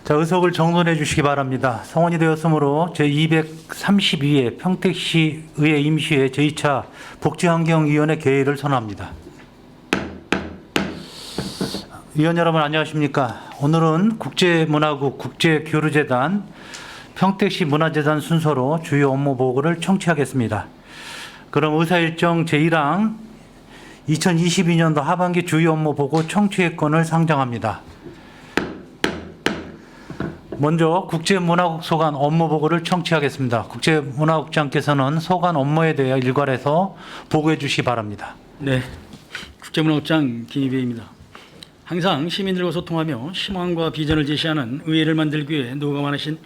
자, 의석을 정돈해 주시기 바랍니다. 성원이 되었으므로 제232회 평택시 의회 임시회 제2차 복지환경위원회 개의를 선언합니다. 위원 여러분 안녕하십니까? 오늘은 국제문화국 국제교류재단 평택시 문화재단 순서로 주요 업무 보고를 청취하겠습니다. 그럼 의사일정 제1항 2022년도 하반기 주요 업무 보고 청취회권을 상정합니다. 먼저 국제문화국 소관 업무 보고를 청취하겠습니다. 국제문화국장께서는 소관 업무에 대해 일괄해서 보고해 주시기 바랍니다. 네, 국제문화국장 김희배입니다. 항상 시민들과 소통하며 희망과 비전을 제시하는 의회를 만들기 위해 노고가 많으신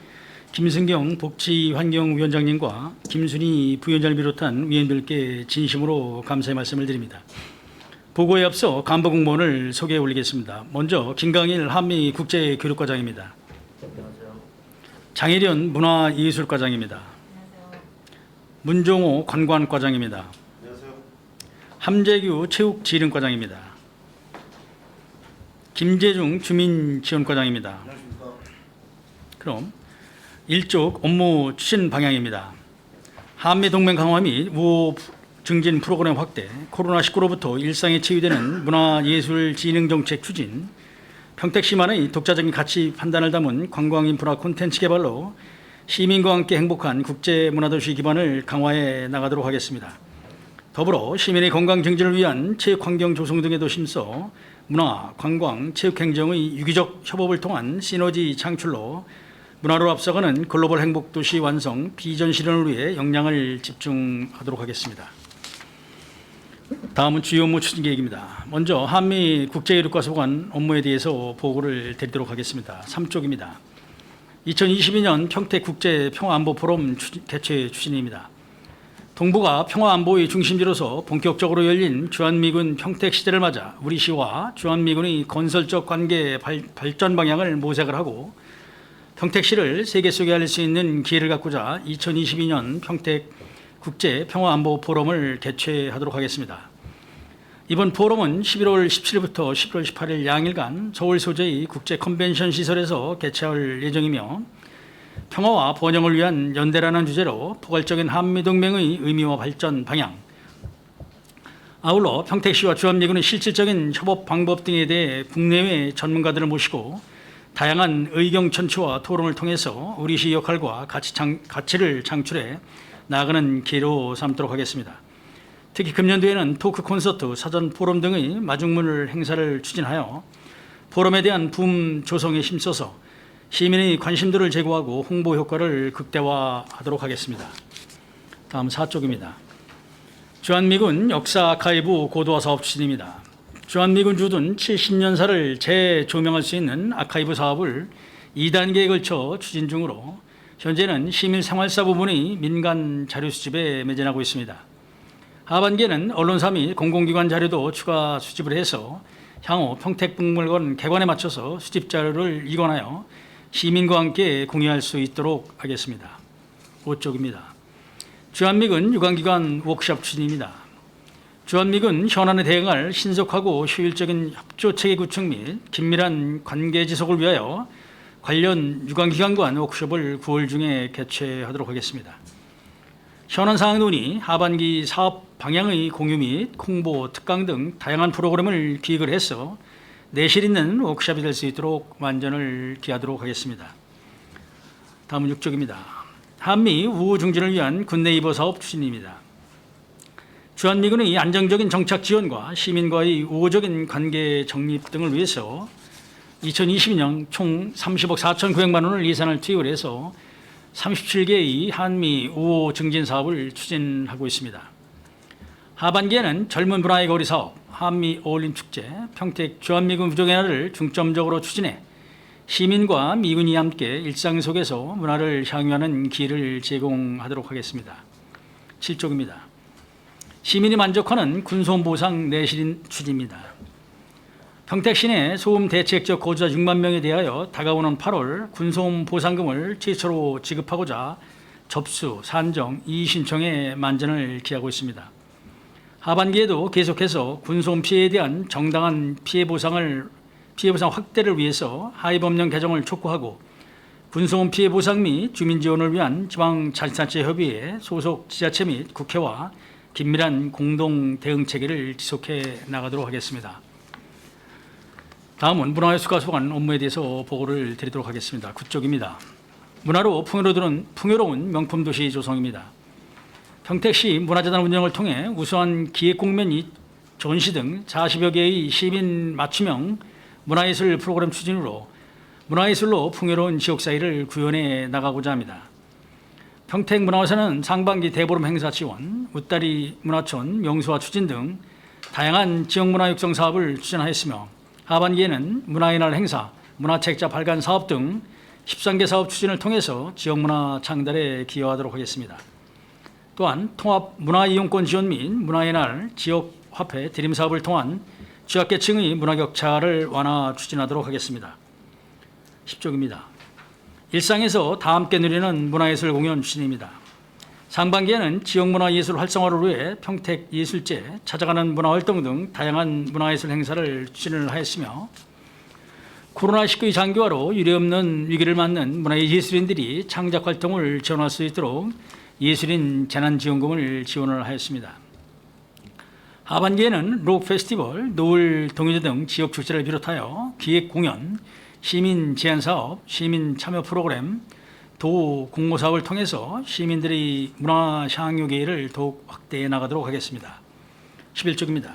김승경 복지환경위원장님과 김순희 부위원장을 비롯한 위원들께 진심으로 감사의 말씀을 드립니다. 보고에 앞서 간부 공무원을 소개해 올리겠습니다. 먼저 김강일 한미국제교육과장입니다. 장혜련 문화예술과장입니다. 문종호 관관과장입니다. 함재규 체육지능과장입니다. 김재중 주민지원과장입니다. 그럼 일족 업무 추진 방향입니다. 한미동맹 강화 및 우호 증진 프로그램 확대, 코로나19로부터 일상에 체유되는 문화예술진흥정책 추진, 평택시만의 독자적인 가치 판단을 담은 관광인프라 콘텐츠 개발로 시민과 함께 행복한 국제문화도시 기반을 강화해 나가도록 하겠습니다. 더불어 시민의 건강 증진을 위한 체육환경 조성 등에도 힘써 문화, 관광, 체육행정의 유기적 협업을 통한 시너지 창출로 문화로 앞서가는 글로벌 행복도시 완성 비전 실현을 위해 역량을 집중하도록 하겠습니다. 다음은 주요 업무 추진 계획입니다. 먼저 한미 국제교육과 소관 업무에 대해서 보고를 드리도록 하겠습니다. 3쪽입니다. 2022년 평택 국제 평화안보 포럼 개최 추진입니다. 동북아 평화안보의 중심지로서 본격적으로 열린 주한미군 평택 시대를 맞아 우리 시와 주한미군의 건설적 관계 발전 방향을 모색을 하고 평택시를 세계 속에 알릴 수 있는 기회를 갖고자 2022년 평택 국제 평화안보 포럼을 개최하도록 하겠습니다. 이번 포럼은 11월 17일부터 11월 18일 양일간 서울 소재의 국제 컨벤션 시설에서 개최할 예정이며 평화와 번영을 위한 연대라는 주제로 포괄적인 한미동맹의 의미와 발전 방향, 아울러 평택시와 주한미군의 실질적인 협업 방법 등에 대해 국내외 전문가들을 모시고 다양한 의견 전추와 토론을 통해서 우리 시 역할과 가치를 창출해 나아가는 기회로 삼도록 하겠습니다. 특히 금년도에는 토크 콘서트, 사전 포럼 등의 마중물 행사를 추진하여 포럼에 대한 붐 조성에 힘써서 시민의 관심도를 제고하고 홍보 효과를 극대화하도록 하겠습니다. 다음 4쪽입니다. 주한미군 역사 아카이브 고도화 사업 추진입니다. 주한미군 주둔 70년사를 재조명할 수 있는 아카이브 사업을 2단계에 걸쳐 추진 중으로 현재는 시민 생활사 부분의 민간 자료 수집에 매진하고 있습니다. 하반기에는 언론사 및 공공기관 자료도 추가 수집을 해서 향후 평택박물관 개관에 맞춰서 수집 자료를 이관하여 시민과 함께 공유할 수 있도록 하겠습니다. 5쪽입니다. 주한미군 유관기관 워크숍 추진입니다. 주한미군 현안에 대응할 신속하고 효율적인 협조체계 구축 및 긴밀한 관계 지속을 위하여 관련 유관기관 간 워크숍을 9월 중에 개최하도록 하겠습니다. 현안 사항 논의, 하반기 사업 방향의 공유 및 홍보, 특강 등 다양한 프로그램을 기획을 해서 내실 있는 워크숍이 될 수 있도록 완전을 기하도록 하겠습니다. 다음은 6쪽입니다. 한미 우호 증진을 위한 군내 입어 사업 추진입니다. 주한미군의 안정적인 정착 지원과 시민과의 우호적인 관계 정립 등을 위해서 2022년 총 30억 4,900만 원을 예산을 투입을 해서 37개의 한미 우호 증진 사업을 추진하고 있습니다. 하반기에는 젊은 문화의 거리 사업, 한미 어울림 축제, 평택 주한미군 부족의 날을 중점적으로 추진해 시민과 미군이 함께 일상 속에서 문화를 향유하는 기회를 제공하도록 하겠습니다. 7쪽입니다. 시민이 만족하는 군소음 보상 내실 추진입니다. 평택 시내 소음 대책적 거주자 6만 명에 대하여 다가오는 8월 군소음 보상금을 최초로 지급하고자 접수, 산정, 이의 신청에 만전을 기하고 있습니다. 하반기에도 계속해서 군소음 피해에 대한 정당한 피해 보상 확대를 위해서 하위법령 개정을 촉구하고 군소음 피해 보상 및 주민 지원을 위한 지방자치단체 협의회 소속 지자체 및 국회와 긴밀한 공동 대응 체계를 지속해 나가도록 하겠습니다. 다음은 문화예술과 소관 업무에 대해서 보고를 드리도록 하겠습니다. 9쪽입니다. 문화로 풍요로운 명품 도시 조성입니다. 평택시 문화재단 운영을 통해 우수한 기획 공연 및 전시 등 40여 개의 시민 맞춤형 문화예술 프로그램 추진으로 문화예술로 풍요로운 지역사회를 구현해 나가고자 합니다. 평택문화원사는 상반기 대보름 행사 지원, 웃다리 문화촌 명소화 추진 등 다양한 지역문화 육성 사업을 추진하였으며 하반기에는 문화의 날 행사, 문화책자 발간 사업 등 13개 사업 추진을 통해서 지역문화 창달에 기여하도록 하겠습니다. 또한 통합 문화이용권 지원 및 문화의 날 지역화폐 드림 사업을 통한 취약계층의 문화격차를 완화 추진하도록 하겠습니다. 10쪽입니다. 일상에서 다 함께 누리는 문화예술 공연 추진입니다. 상반기에는 지역문화예술 활성화를 위해 평택예술제, 찾아가는 문화활동 등 다양한 문화예술 행사를 추진을 하였으며 코로나19의 장기화로 유례없는 위기를 맞는 문화예술인들이 창작활동을 지원할 수 있도록 예술인 재난지원금을 지원을 하였습니다. 하반기에는 록 페스티벌, 노을 동요제 등 지역 축제를 비롯하여 기획 공연, 시민 제안 사업, 시민 참여 프로그램, 도 공모 사업을 통해서 시민들의 문화 향유 기회를 더욱 확대해 나가도록 하겠습니다. 11쪽입니다.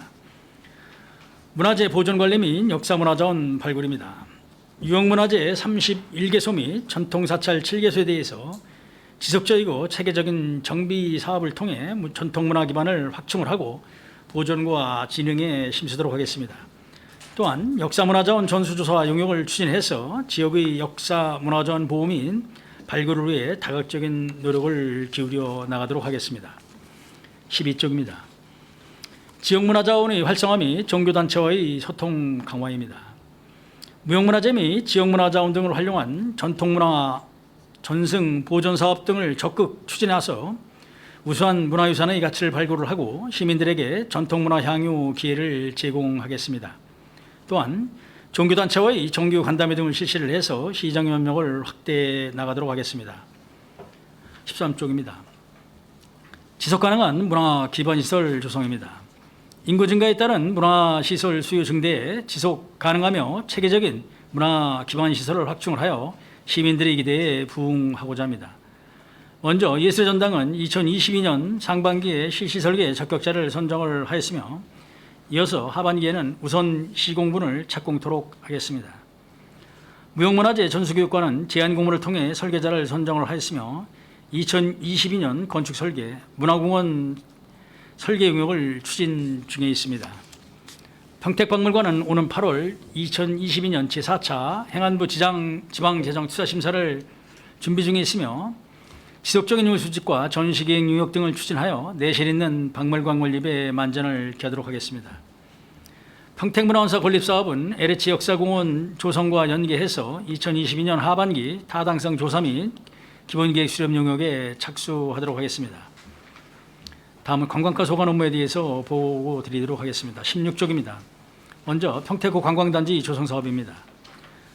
문화재 보존 관리 및 역사문화자원 발굴입니다. 유형문화재 31개소 및 전통사찰 7개소에 대해서 지속적이고 체계적인 정비 사업을 통해 전통문화 기반을 확충을 하고 보존과 진흥에 힘쓰도록 하겠습니다. 또한 역사문화자원 전수조사와 용역을 추진해서 지역의 역사문화자원 보호 및 발굴을 위해 다각적인 노력을 기울여 나가도록 하겠습니다. 12쪽입니다. 지역문화자원의 활성화 및 종교단체와의 소통 강화입니다. 무형문화재 및 지역문화자원 등을 활용한 전통문화 전승 보존 사업 등을 적극 추진해서 우수한 문화유산의 가치를 발굴을 하고 시민들에게 전통문화 향유 기회를 제공하겠습니다. 또한 종교단체와의 정규 간담회 등을 실시를 해서 시장 협력을 확대해 나가도록 하겠습니다. 13쪽입니다. 지속가능한 문화기반시설 조성입니다. 인구 증가에 따른 문화시설 수요 증대에 지속가능하며 체계적인 문화기반시설을 확충을 하여 시민들의 기대에 부응하고자 합니다. 먼저 예술의 전당은 2022년 상반기에 실시 설계 적격자를 선정을 하였으며 이어서 하반기에는 우선 시공분을 착공토록 하겠습니다. 무형문화재 전수교육과는 제안 공모를 통해 설계자를 선정을 하였으며 2022년 건축설계, 문화공원 설계 용역을 추진 중에 있습니다. 평택박물관은 오는 8월 2022년 제4차 행안부 지방재정투자심사를 준비 중에 있으며 지속적인 유물 수집과 전시기획 용역 등을 추진하여 내실 있는 박물관 건립에 만전을 기하도록 하겠습니다. 평택문화원사 건립사업은 LH 역사공원 조성과 연계해서 2022년 하반기 타당성 조사 및 기본계획 수립 용역에 착수하도록 하겠습니다. 다음은 관광과 소관 업무에 대해서 보고 드리도록 하겠습니다. 16쪽입니다. 먼저 평택구 관광단지 조성 사업입니다.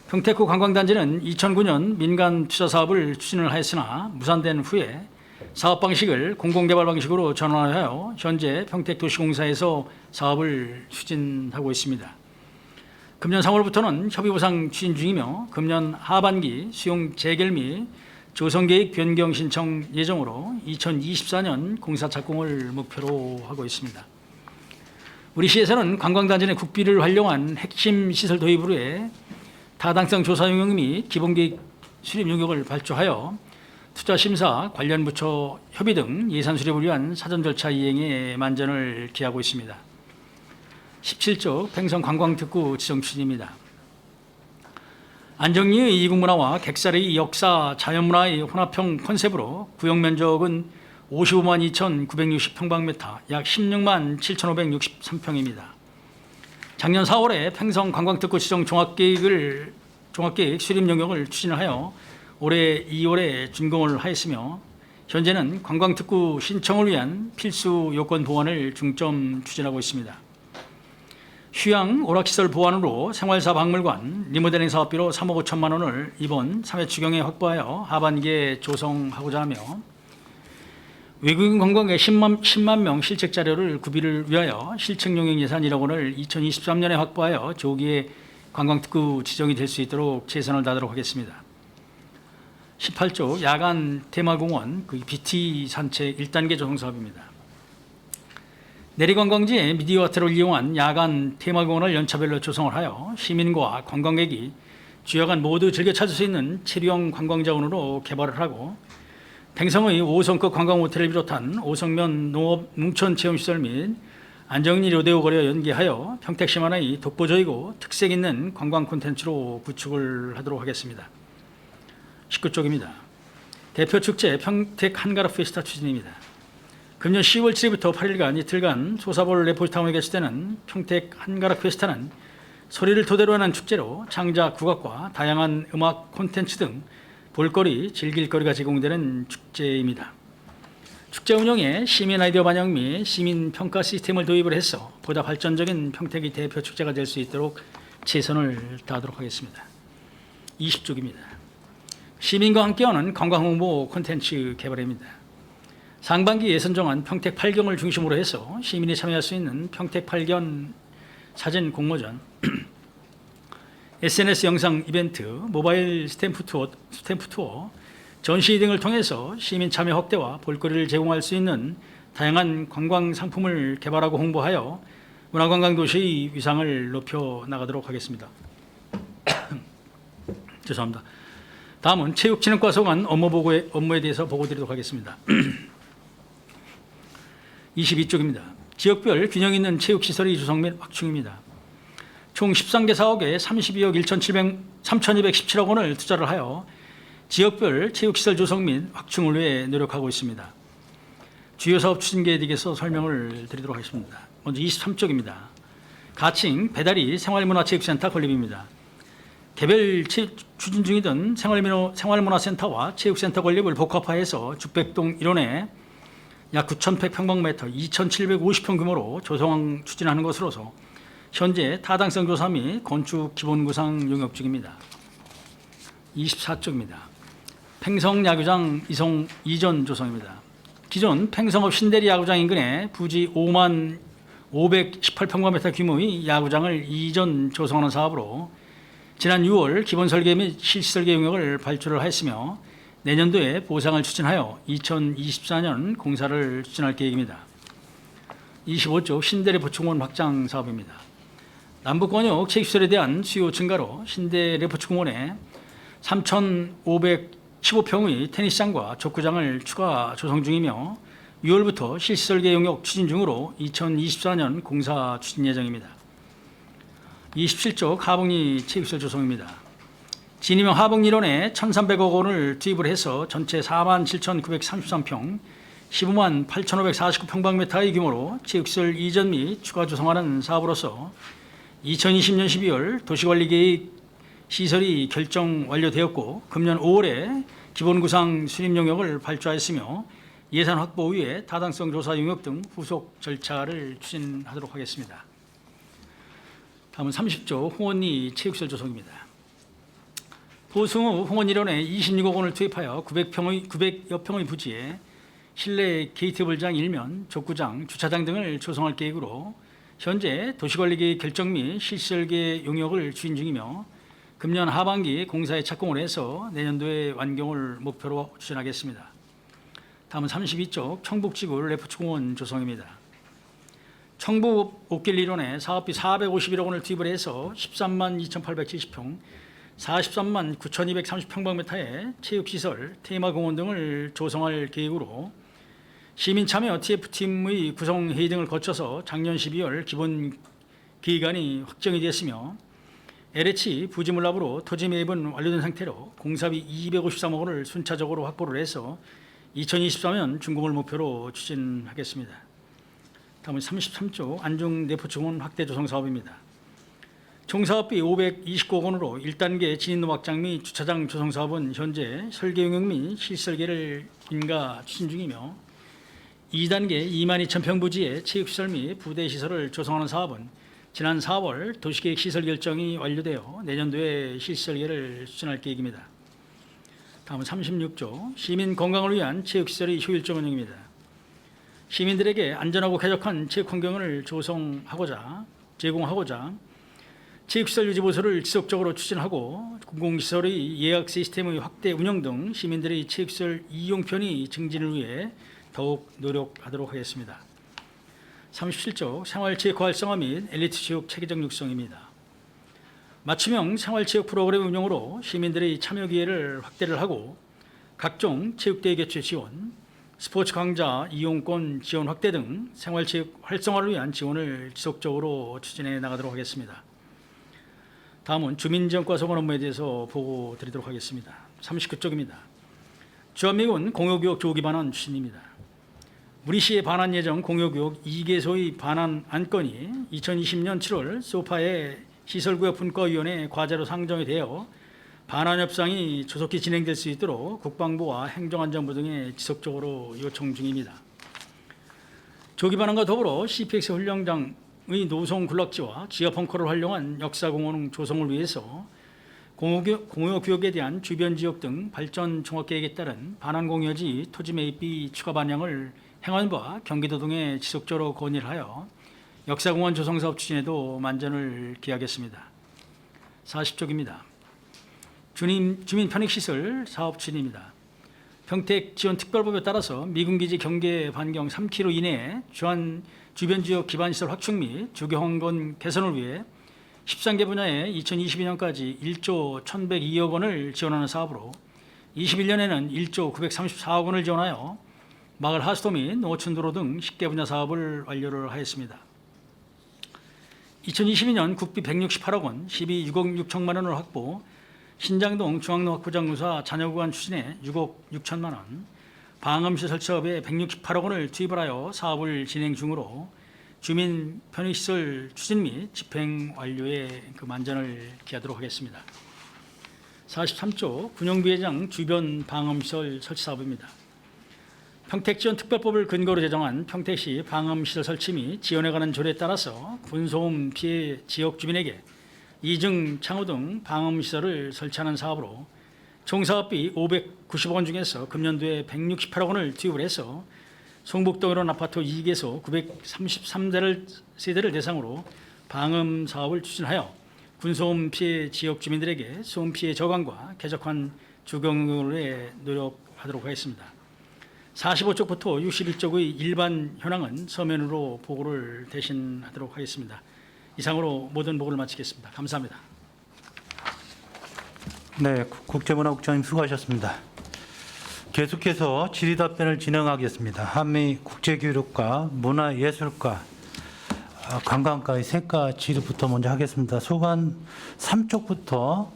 평택구 관광단지는 2009년 민간 투자 사업을 추진을 하였으나 무산된 후에 사업 방식을 공공개발 방식으로 전환하여 현재 평택도시공사에서 사업을 추진하고 있습니다. 금년 3월부터는 협의보상 추진 중이며 금년 하반기 수용 재결 및 조성계획 변경 신청 예정으로 2024년 공사 착공을 목표로 하고 있습니다. 우리 시에서는 관광단지 내 국비를 활용한 핵심 시설 도입으로 해 타당성 조사 용역 및 기본계획 수립 용역을 발주하여 투자 심사, 관련 부처 협의 등 예산 수립을 위한 사전 절차 이행에 만전을 기하고 있습니다. 17쪽 팽성 관광특구 지정 추진입니다. 안정리의 이국문화와 객살의 역사, 자연문화의 혼합형 컨셉으로 구역 면적은 55만 2,960평방미터, 약 16만 7,563평입니다. 작년 4월에 팽성 관광특구 지정 종합계획 수립 용역을 추진하여 올해 2월에 준공을 하였으며 현재는 관광특구 신청을 위한 필수 요건 보완을 중점 추진하고 있습니다. 휴양 오락시설 보완으로 생활사 박물관 리모델링 사업비로 3억 5천만 원을 이번 3회 추경에 확보하여 하반기에 조성하고자 하며 외국인 관광객 10만 명 실책 자료를 구비를 위하여 실책 용역 예산 1억 원을 2023년에 확보하여 조기에 관광특구 지정이 될 수 있도록 최선을 다하도록 하겠습니다. 18조 야간 테마공원 BT 산책 1단계 조성 사업입니다. 내리관광지에 미디어아트를 이용한 야간 테마공원을 연차별로 조성을 하여 시민과 관광객이 주야간 모두 즐겨 찾을 수 있는 체류형 관광자원으로 개발을 하고 팽성의 5성급 관광호텔을 비롯한 5성면 농업 농촌 체험시설 및 안정리 로데오 거리와 연계하여 평택시 만의 독보적이고 특색 있는 관광 콘텐츠로 구축을 하도록 하겠습니다. 19쪽입니다. 대표 축제 평택 한가락 페스타 추진입니다. 금년 10월 7일부터 8일간 이틀간 소사볼 레포지타운에 개최되는 평택 한가락 페스타는 소리를 토대로 하는 축제로 창작 국악과 다양한 음악 콘텐츠 등 볼거리, 즐길거리가 제공되는 축제입니다. 축제 운영에 시민 아이디어 반영 및 시민 평가 시스템을 도입을 해서 보다 발전적인 평택의 대표 축제가 될 수 있도록 최선을 다하도록 하겠습니다. 20쪽입니다. 시민과 함께하는 관광 홍보 콘텐츠 개발입니다. 상반기 예선 정한 평택 8경을 중심으로 해서 시민이 참여할 수 있는 평택 8견 사진 공모전, SNS 영상 이벤트, 모바일 스탬프 투어, 전시 등을 통해서 시민 참여 확대와 볼거리를 제공할 수 있는 다양한 관광 상품을 개발하고 홍보하여 문화관광도시의 위상을 높여 나가도록 하겠습니다. 죄송합니다. 다음은 체육진흥과 소관 업무에 대해서 보고드리도록 하겠습니다. 22쪽입니다. 지역별 균형 있는 체육시설의 조성 및 확충입니다. 총 13개 사옥에 32억 3,217억 원을 투자를 하여 지역별 체육시설 조성 및 확충을 위해 노력하고 있습니다. 주요 사업 추진 계획에 대해서 설명을 드리도록 하겠습니다. 먼저 23쪽입니다. 가칭 배다리 생활문화체육센터 건립입니다. 개별 추진 중이던 생활문화센터와 체육센터 건립을 복합화해서 죽백동 일원에 약 9,100평방미터 2,750평 규모로 조성 추진하는 것으로서 현재 타당성 조사 및 건축 기본구상 용역 중입니다. 24쪽입니다. 팽성 야구장 이전 조성입니다. 기존 팽성읍 신대리 야구장 인근에 부지 5만 518평방미터 규모의 야구장을 이전 조성하는 사업으로 지난 6월 기본 설계 및 실시 설계 용역을 발주를 하였으며 내년도에 보상을 추진하여 2024년 공사를 추진할 계획입니다. 25조 신대리 보충공원 확장 사업입니다. 남북권역 체육시설에 대한 수요 증가로 신대 레포츠공원에 3,515평의 테니스장과 족구장을 추가 조성 중이며 6월부터 실시 설계 용역 추진 중으로 2024년 공사 추진 예정입니다. 27조 하북리 체육시설 조성입니다. 진임형 하북리론에 1,300억 원을 투입을 해서 전체 47,933평, 15만 8,549평방미터의 규모로 체육시설 이전 및 추가 조성하는 사업으로서 2020년 12월 도시관리계획 시설이 결정 완료되었고 금년 5월에 기본구상 수립 용역을 발주하였으며 예산 확보 후에 타당성 조사 용역 등 후속 절차를 추진하도록 하겠습니다. 다음은 30조 홍원리 체육시설 조성입니다. 보승읍 홍원일원에 26억 원을 투입하여 900여 평의 부지에 실내 게이트볼장 1면, 족구장, 주차장 등을 조성할 계획으로 현재 도시관리계획 결정 및 실시설계 용역을 추진 중이며 금년 하반기 공사에 착공을 해서 내년도에 완공을 목표로 추진하겠습니다. 다음은 32쪽 청북지구 레포츠공원 조성입니다. 청북 옥길 일원에 사업비 451억 원을 투입을 해서 13만 2,870평, 43만 9,230평방미터의 체육시설, 테마공원 등을 조성할 계획으로 시민 참여 TF팀의 구성회의 등을 거쳐서 작년 12월 기본 기간이 확정이 됐으며 LH 부지물납으로 토지 매입은 완료된 상태로 공사비 253억 원을 순차적으로 확보를 해서 2023년 준공을 목표로 추진하겠습니다. 다음은 33조 안중 내포충원 확대 조성 사업입니다. 총 사업비 529억 원으로 1단계 진입로 확장 및 주차장 조성 사업은 현재 설계 용역 및 실설계를 인가 추진 중이며 2단계 22,000평 부지의 체육시설 및 부대시설을 조성하는 사업은 지난 4월 도시계획 시설 결정이 완료되어 내년도에 실시 설계를 추진할 계획입니다. 다음은 36조 시민 건강을 위한 체육시설의 효율적 운영입니다. 시민들에게 안전하고 쾌적한 체육 환경을 제공하고자 체육시설 유지 보수를 지속적으로 추진하고 공공시설의 예약 시스템의 확대 운영 등 시민들의 체육시설 이용 편의 증진을 위해 더욱 노력하도록 하겠습니다. 37조 생활체육 활성화 및 엘리트 체육 체계적 육성입니다. 맞춤형 생활체육 프로그램 운영으로 시민들의 참여 기회를 확대를 하고 각종 체육대회 개최 지원, 스포츠 강좌 이용권 지원 확대 등 생활체육 활성화를 위한 지원을 지속적으로 추진해 나가도록 하겠습니다. 다음은 주민지원과 소관 업무에 대해서 보고 드리도록 하겠습니다. 39쪽입니다. 주한미군 공효교육 조기 반환 추진입니다. 우리 시의 반환 예정 공효교육 2개소의 반환 안건이 2020년 7월 소파의 시설구역 분과위원회 과제로 상정이 되어 반환 협상이 조속히 진행될 수 있도록 국방부와 행정안전부 등에 지속적으로 요청 중입니다. 조기 반환과 더불어 CPX 훈련장의 노송 군락지와 지하 벙커를 활용한 역사공원 조성을 위해서 공효구역에 대한 주변 지역 등 발전 종합계획에 따른 반환공여지 토지 매입비 추가 반영을 행안부와 경기도 등에 지속적으로 건의를 하여 역사공원 조성사업 추진에도 만전을 기하겠습니다. 40쪽입니다. 주민 편익시설 사업 추진입니다. 평택지원특별법에 따라서 미군기지 경계 반경 3km 이내에 주변 지역 기반시설 확충 및 주거환경 개선을 위해 13개 분야에 2022년까지 1조 1,102억 원을 지원하는 사업으로 21년에는 1조 934억 원을 지원하여 마을 하수도 및 노천도로 등 10개 분야 사업을 완료를 하였습니다. 2022년 국비 168억 원, 12 6억 6천만 원을 확보, 신장동 중앙로 확보장구사 잔여구간 추진에 6억 6천만 원, 방음시 설치업에 168억 원을 투입을 하여 사업을 진행 중으로 주민 편의시설 추진 및 집행 완료에 만전을 기하도록 하겠습니다. 43조 군용비회장 주변 방음시설 설치 사업입니다. 평택지원특별법을 근거로 제정한 평택시 방음시설 설치 및 지원에 관한 조례에 따라서 군소음 피해 지역 주민에게 이증, 창호 등 방음시설을 설치하는 사업으로 총 사업비 590억 원 중에서 금년도에 168억 원을 투입을 해서 송북동 이론 아파트 2개소 933세대를 대상으로 방음 사업을 추진하여 군소음 피해 지역 주민들에게 소음 피해 저감과 쾌적한 주거에 노력하도록 하겠습니다. 45쪽부터 61쪽의 일반 현황은 서면으로 보고를 대신하도록 하겠습니다. 이상으로 모든 보고를 마치겠습니다. 감사합니다. 네, 국제문화국장님 수고하셨습니다. 계속해서 질의답변을 진행하겠습니다. 한미 국제교류과, 문화예술과, 관광과의 세과 질의부터 먼저 하겠습니다. 소관 3쪽부터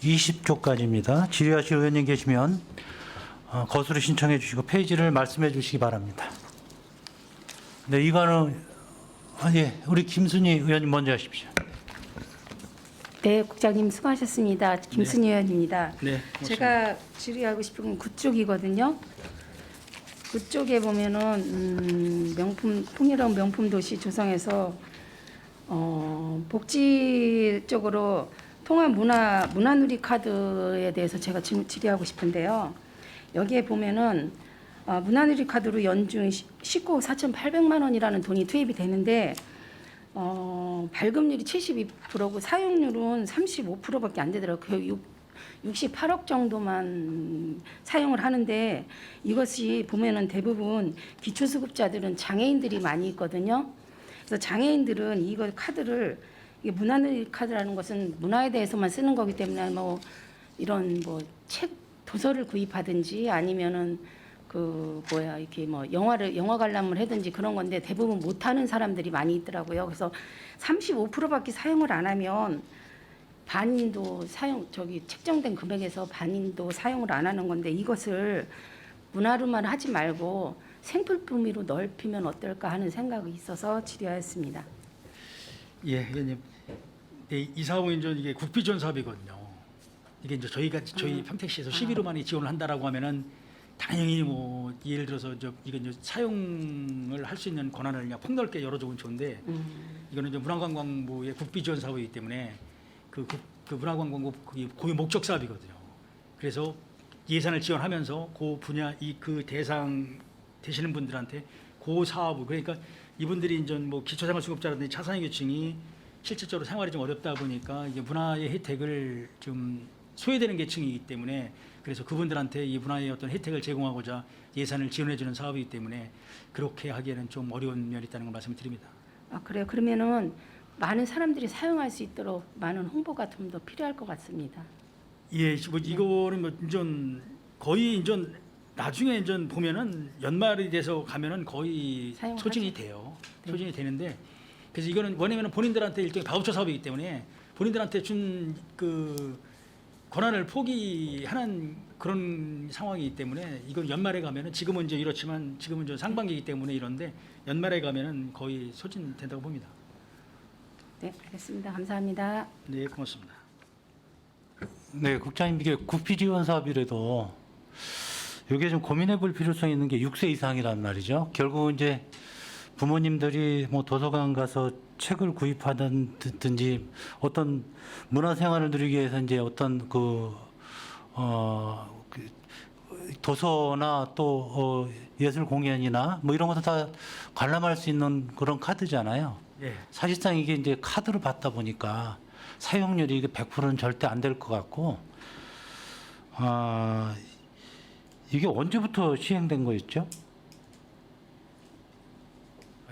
20쪽까지입니다. 질의하실 의원님 계시면 거수를 신청해 주시고 페이지를 말씀해 주시기 바랍니다. 네, 이거는 우리 김순희 의원님 먼저 하십시오. 네, 국장님 수고하셨습니다. 김순희 의원입니다. 네, 제가 질의하고 싶은 건 9쪽이거든요. 그쪽에 보면은 풍요로운 명품 도시 조성에서 복지 쪽으로 통합 문화누리 카드에 대해서 제가 질의하고 싶은데요. 여기에 보면은 문화누리 카드로 연중 19억 4,800만 원이라는 돈이 투입이 되는데 발급률이 72%고 사용률은 35%밖에 안 되더라고요. 68억 정도만 사용을 하는데 이것이 보면은 대부분 기초수급자들은 장애인들이 많이 있거든요. 그래서 장애인들은 이거 카드를 이게 문화누리 카드라는 것은 문화에 대해서만 쓰는 거기 때문에 뭐 이런 뭐 책 도서를 구입하든지 아니면은 이렇게 뭐 영화 관람을 하든지 그런 건데 대부분 못하는 사람들이 많이 있더라고요. 그래서 35%밖에 사용을 안 하면 반인도 책정된 금액에서 반인도 사용을 안 하는 건데 이것을 문화로만 하지 말고 생필품으로 넓히면 어떨까 하는 생각이 있어서 질의하였습니다. 예, 의원님. 네, 이 사업은 이게 국비지원 사업이거든요. 이게 이제 저희 평택시에서 11호 만에 지원을 한다라고 하면은 당연히 뭐 예를 들어서 이게 이제 사용을 할 수 있는 권한을 그냥 폭넓게 열어주면 좋은데 이거는 이제 문화관광부의 국비 지원 사업이기 때문에 그 문화관광부 고유 목적 사업이거든요. 그래서 예산을 지원하면서 그 분야 그 대상 되시는 분들한테 그 사업을 그러니까 이분들이 이제 뭐 기초생활수급자라든지 차상위계층이 실질적으로 생활이 좀 어렵다 보니까 이제 문화의 혜택을 좀 소외되는 계층이기 때문에 그래서 그분들한테 이 문화의 어떤 혜택을 제공하고자 예산을 지원해주는 사업이기 때문에 그렇게 하기에는 좀 어려운 면이 있다는 걸 말씀을 드립니다. 아, 그래요. 그러면은 많은 사람들이 사용할 수 있도록 많은 홍보가 좀 더 필요할 것 같습니다. 예, 뭐 이거는 뭐 이전 거의 이전 나중에 이전 보면은 연말이 돼서 가면은 거의 사용하죠. 소진이 돼요. 네. 소진이 되는데 그래서 이거는 뭐냐면 본인들한테 일종의 바우처 사업이기 때문에 본인들한테 준 그 권한을 포기하는 그런 상황이기 때문에 이건 연말에 가면은 지금은 이제 이렇지만 지금은 좀 상반기이기 때문에 이런데 연말에 가면은 거의 소진된다고 봅니다. 네, 알겠습니다. 감사합니다. 네, 고맙습니다. 네, 국장님 이게 국비 지원 사업이라도 이게 좀 고민해 볼 필요성이 있는 게 6세 이상이란 말이죠. 결국 이제 부모님들이 뭐 도서관 가서 책을 구입하든지 어떤 문화 생활을 누리기 위해서 이제 어떤 도서나 또 예술 공연이나 뭐 이런 것도 다 관람할 수 있는 그런 카드잖아요. 예. 사실상 이게 이제 카드로 받다 보니까 사용률이 이게 100%는 절대 안 될 것 같고, 이게 언제부터 시행된 거였죠?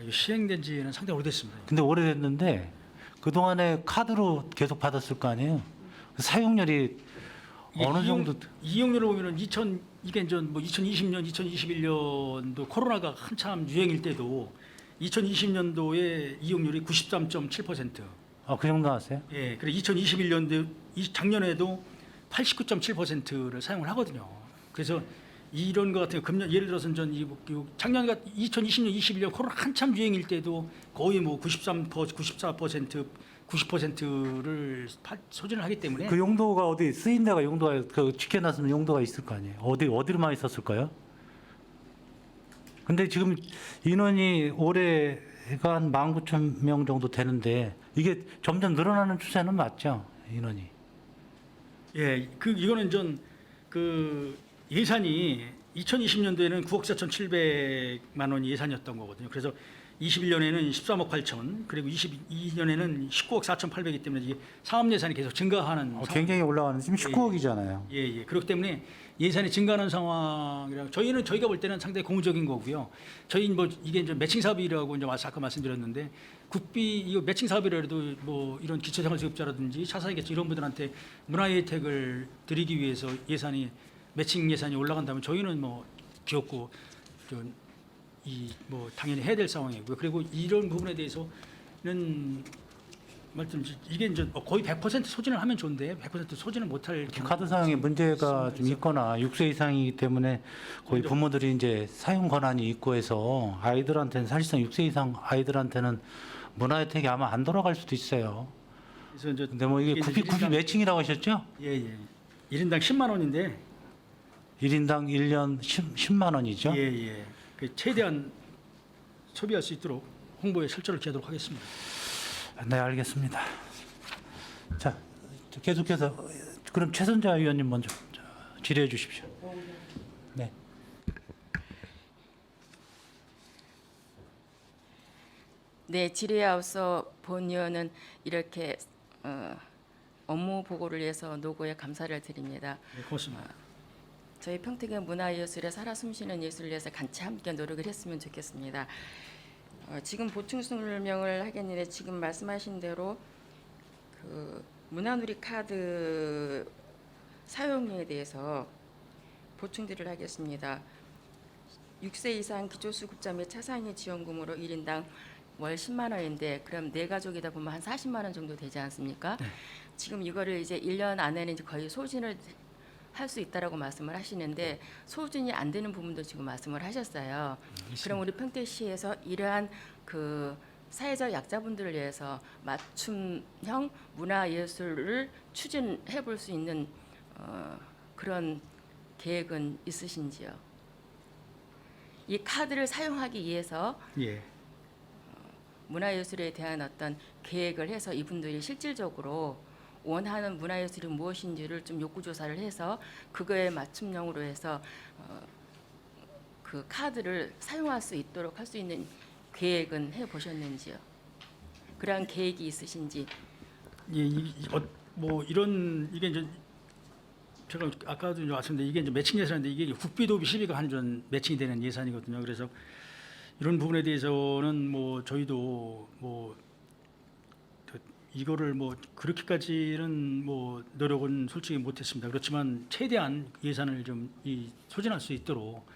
이거 시행된 지는 상당히 오래됐습니다. 근데 오래됐는데 그동안에 카드로 계속 받았을 거 아니에요? 사용률이 어느 정도 이용률을 보면은 이게 이제 뭐 2020년, 2021년도 코로나가 한참 유행일 때도 2020년도에 이용률이 93.7%. 그 정도 나왔어요? 예, 그리고 2021년도 작년에도 89.7%를 사용을 하거든요. 그래서 이런 것 같은 금년 예를 들어서 작년 2020년, 21년 코로나 한참 유행일 때도 거의 뭐 94%, 90%를 소진을 하기 때문에 그 용도가 어디 쓰인 데가 용도가 지켜놨으면 용도가 있을 거 아니에요? 어디로 많이 썼을까요? 근데 지금 인원이 올해가 한 19,000명 정도 되는데 이게 점점 늘어나는 추세는 맞죠? 인원이. 예, 이거는 그 예산이 2020년도에는 9억 4,700만 원이 예산이었던 거거든요. 그래서 21년에는 13억 8천, 그리고 22년에는 19억 4,800이기 때문에 이게 사업 예산이 계속 증가하는 굉장히 올라가는 지금 19억이잖아요. 예. 그렇기 때문에 예산이 증가하는 상황이라 저희가 볼 때는 상당히 고무적인 거고요. 저희 뭐 이게 이제 매칭 사업이라고 이제 아까 말씀드렸는데 국비 이거 매칭 사업이라도 뭐 이런 기초생활수급자라든지 차상위계층 이런 분들한테 문화의 혜택을 드리기 위해서 매칭 예산이 올라간다면 저희는 뭐 귀엽고 뭐 당연히 해야 될 상황이고요. 그리고 이런 부분에 대해서는 이게 이제 거의 100% 소진을 하면 좋은데 100% 소진을 못할 카드 사용에 문제가 좀 있거나 6세 이상이기 때문에 거의 부모들이 이제 사용 권한이 있고 해서 아이들한테는 사실상 6세 이상 아이들한테는 문화 혜택이 아마 안 돌아갈 수도 있어요. 그래서 이제 근데 뭐 이게 국비 매칭이라고 하셨죠? 예. 1인당 10만 원인데 1인당 1년 10만 원이죠? 예. 그 최대한 소비할 수 있도록 홍보에 철저를 기하도록 하겠습니다. 네, 알겠습니다. 자, 계속해서 그럼 최선자 의원님 먼저 질의해 주십시오. 네. 네, 질의에 앞서 본 의원은 이렇게 업무 보고를 위해서 노고에 감사를 드립니다. 네, 고맙습니다. 저희 평택의 문화예술에 살아 숨쉬는 예술을 위해서 같이 함께 노력을 했으면 좋겠습니다. 지금 보충 설명을 하겠는데 지금 말씀하신 대로 그 문화누리 카드 사용료에 대해서 보충들을 하겠습니다. 6세 이상 기초수급자 및 차상위 지원금으로 1인당 월 10만 원인데 그럼 네 가족이다 보면 한 40만 원 정도 되지 않습니까? 네. 지금 이거를 이제 1년 안에는 이제 거의 소진을 할 수 있다라고 말씀을 하시는데 소진이 안 되는 부분도 지금 말씀을 하셨어요. 그럼 우리 평택시에서 이러한 그 사회적 약자분들을 위해서 맞춤형 문화예술을 추진해 볼 수 있는 그런 계획은 있으신지요? 이 카드를 사용하기 위해서 예. 문화예술에 대한 어떤 계획을 해서 이분들이 실질적으로 원하는 문화예술이 무엇인지를 좀 욕구 조사를 해서 그거에 맞춤형으로 해서 그 카드를 사용할 수 있도록 할 수 있는 계획은 해 보셨는지요? 그러한 계획이 있으신지. 예, 뭐 이런 이게 이제 제가 아까도 이제 말씀드린 이게 이제 매칭 예산인데 이게 국비도비 시비가 한전 매칭이 되는 예산이거든요. 그래서 이런 부분에 대해서는 뭐 저희도 뭐 이거를 뭐 그렇게까지는 뭐 노력은 솔직히 못했습니다. 그렇지만 최대한 예산을 좀 소진할 수 있도록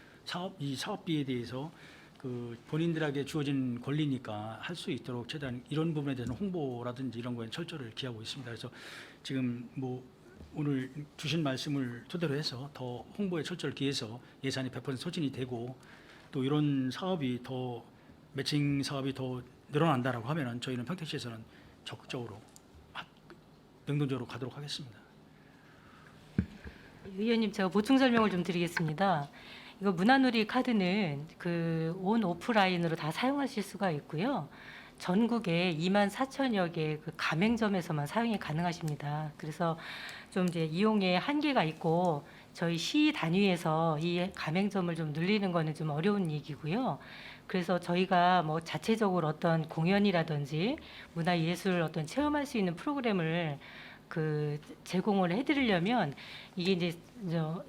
이 사업비에 대해서 그 본인들에게 주어진 권리니까 할 수 있도록 최대한 이런 부분에 대해서 홍보라든지 이런 거에 철저를 기하고 있습니다. 그래서 지금 뭐 오늘 주신 말씀을 토대로 해서 더 홍보에 철저를 기해서 예산이 100% 소진이 되고 또 이런 사업이 더 매칭 사업이 더 늘어난다라고 하면은 저희는 평택시에서는 적극적으로 능동적으로 가도록 하겠습니다. 위원님, 제가 보충 설명을 좀 드리겠습니다. 이거 문화놀이 카드는 그 온 오프라인으로 다 사용하실 수가 있고요. 전국에 24,000여 개 그 가맹점에서만 사용이 가능하십니다. 그래서 좀 이제 이용에 한계가 있고 저희 시 단위에서 이 가맹점을 좀 늘리는 거는 좀 어려운 얘기고요. 그래서 저희가 뭐 자체적으로 어떤 공연이라든지 문화예술 어떤 체험할 수 있는 프로그램을 그 제공을 해드리려면 이게 이제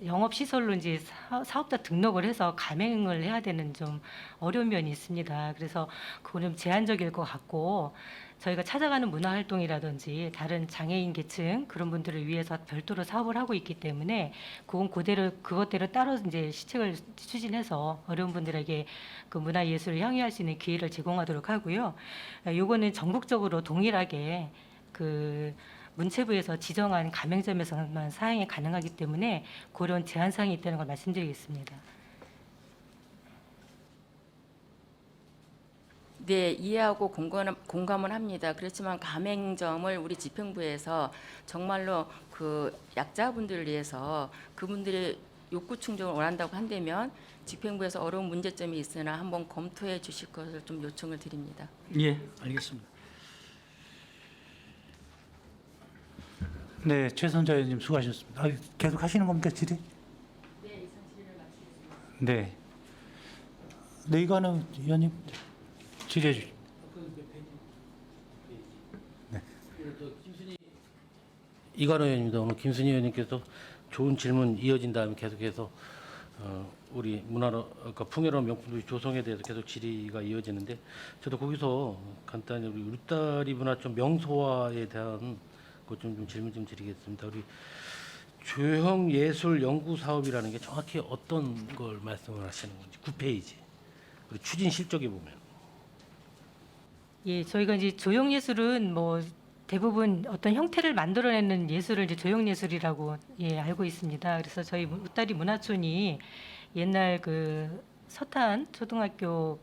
영업 시설로 이제 사업자 등록을 해서 가맹을 해야 되는 좀 어려운 면이 있습니다. 그래서 그거는 제한적일 것 같고 저희가 찾아가는 문화 활동이라든지 다른 장애인 계층 그런 분들을 위해서 별도로 사업을 하고 있기 때문에 그것대로 따로 이제 시책을 추진해서 어려운 분들에게 그 문화 예술을 향유할 수 있는 기회를 제공하도록 하고요. 요거는 전국적으로 동일하게 그 문체부에서 지정한 가맹점에서만 사용이 가능하기 때문에 그런 제한 사항이 있다는 걸 말씀드리겠습니다. 네, 이해하고 공감은 합니다. 그렇지만 가맹점을 우리 집행부에서 정말로 그 약자분들을 위해서 그분들의 욕구 충족을 원한다고 한다면 집행부에서 어려운 문제점이 있으나 한번 검토해 주실 것을 좀 요청을 드립니다. 예, 알겠습니다. 네, 최선자 의원님 수고하셨습니다. 계속 하시는 겁니까, 질의? 네, 이상 질의를 마치겠습니다. 네. 네, 이거는 의원님 질의해 주십시오. 이관호 의원입니다. 오늘 김순희 의원님께서 좋은 질문 이어진 다음에 계속해서 우리 그러니까 풍요로운 명품도시 조성에 대해서 계속 질의가 이어지는데 저도 거기서 간단히 우리 울다리 문화촌 명소화에 대한 것 좀 질문 좀 드리겠습니다. 우리 조형 예술 연구 사업이라는 게 정확히 어떤 걸 말씀을 하시는 건지 9페이지 우리 추진 실적에 보면. 예, 저희가 이제 조형 예술은 뭐 대부분 어떤 형태를 만들어내는 예술을 이제 조형 예술이라고 알고 있습니다. 그래서 저희 울다리 문화촌이 옛날 그 서탄 초등학교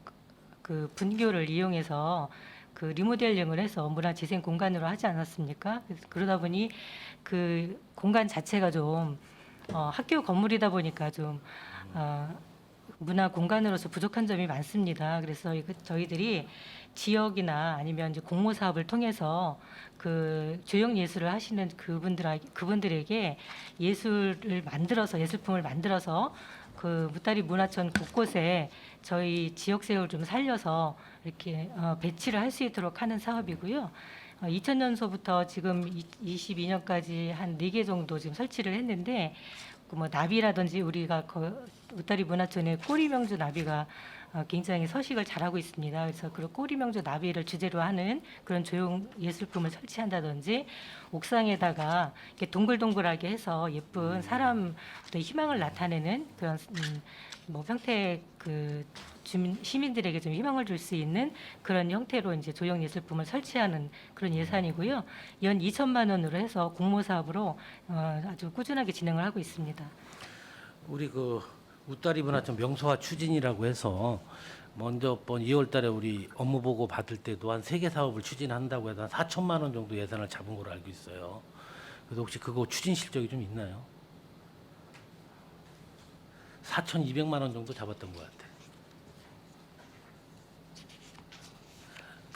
그 분교를 이용해서 그 리모델링을 해서 문화재생 공간으로 하지 않았습니까? 그러다 보니 그 공간 자체가 좀 학교 건물이다 보니까 좀 문화 공간으로서 부족한 점이 많습니다. 그래서 저희들이 지역이나 아니면 이제 공모 사업을 통해서 그 조형 예술을 하시는 그분들에게 예술을 만들어서 예술품을 만들어서 그 울다리 문화촌 곳곳에 저희 지역색을 좀 살려서 이렇게 배치를 할 수 있도록 하는 사업이고요. 2000년서부터 지금 22년까지 한 4개 정도 지금 설치를 했는데 그 뭐 나비라든지 우리가 울다리 문화촌의 꼬리명주 나비가 굉장히 서식을 잘하고 있습니다. 그래서 그 꼬리명주 나비를 주제로 하는 그런 조형 예술품을 설치한다든지 옥상에다가 이렇게 동글동글하게 해서 예쁜 사람 어떤 희망을 나타내는 그런 뭐 평택 그 시민들에게 좀 희망을 줄 수 있는 그런 형태로 이제 조형 예술품을 설치하는 그런 예산이고요. 연 2천만 원으로 해서 공모 사업으로 아주 꾸준하게 진행을 하고 있습니다. 우리 그 울다리 문화촌 명소화 추진이라고 해서 먼저 번 2월달에 우리 업무 보고 받을 때도 한 3개 사업을 추진한다고 해서 한 4천만 원 정도 예산을 잡은 걸로 알고 있어요. 그래서 혹시 그거 추진 실적이 좀 있나요? 4,200만 원 정도 잡았던 것 같아요.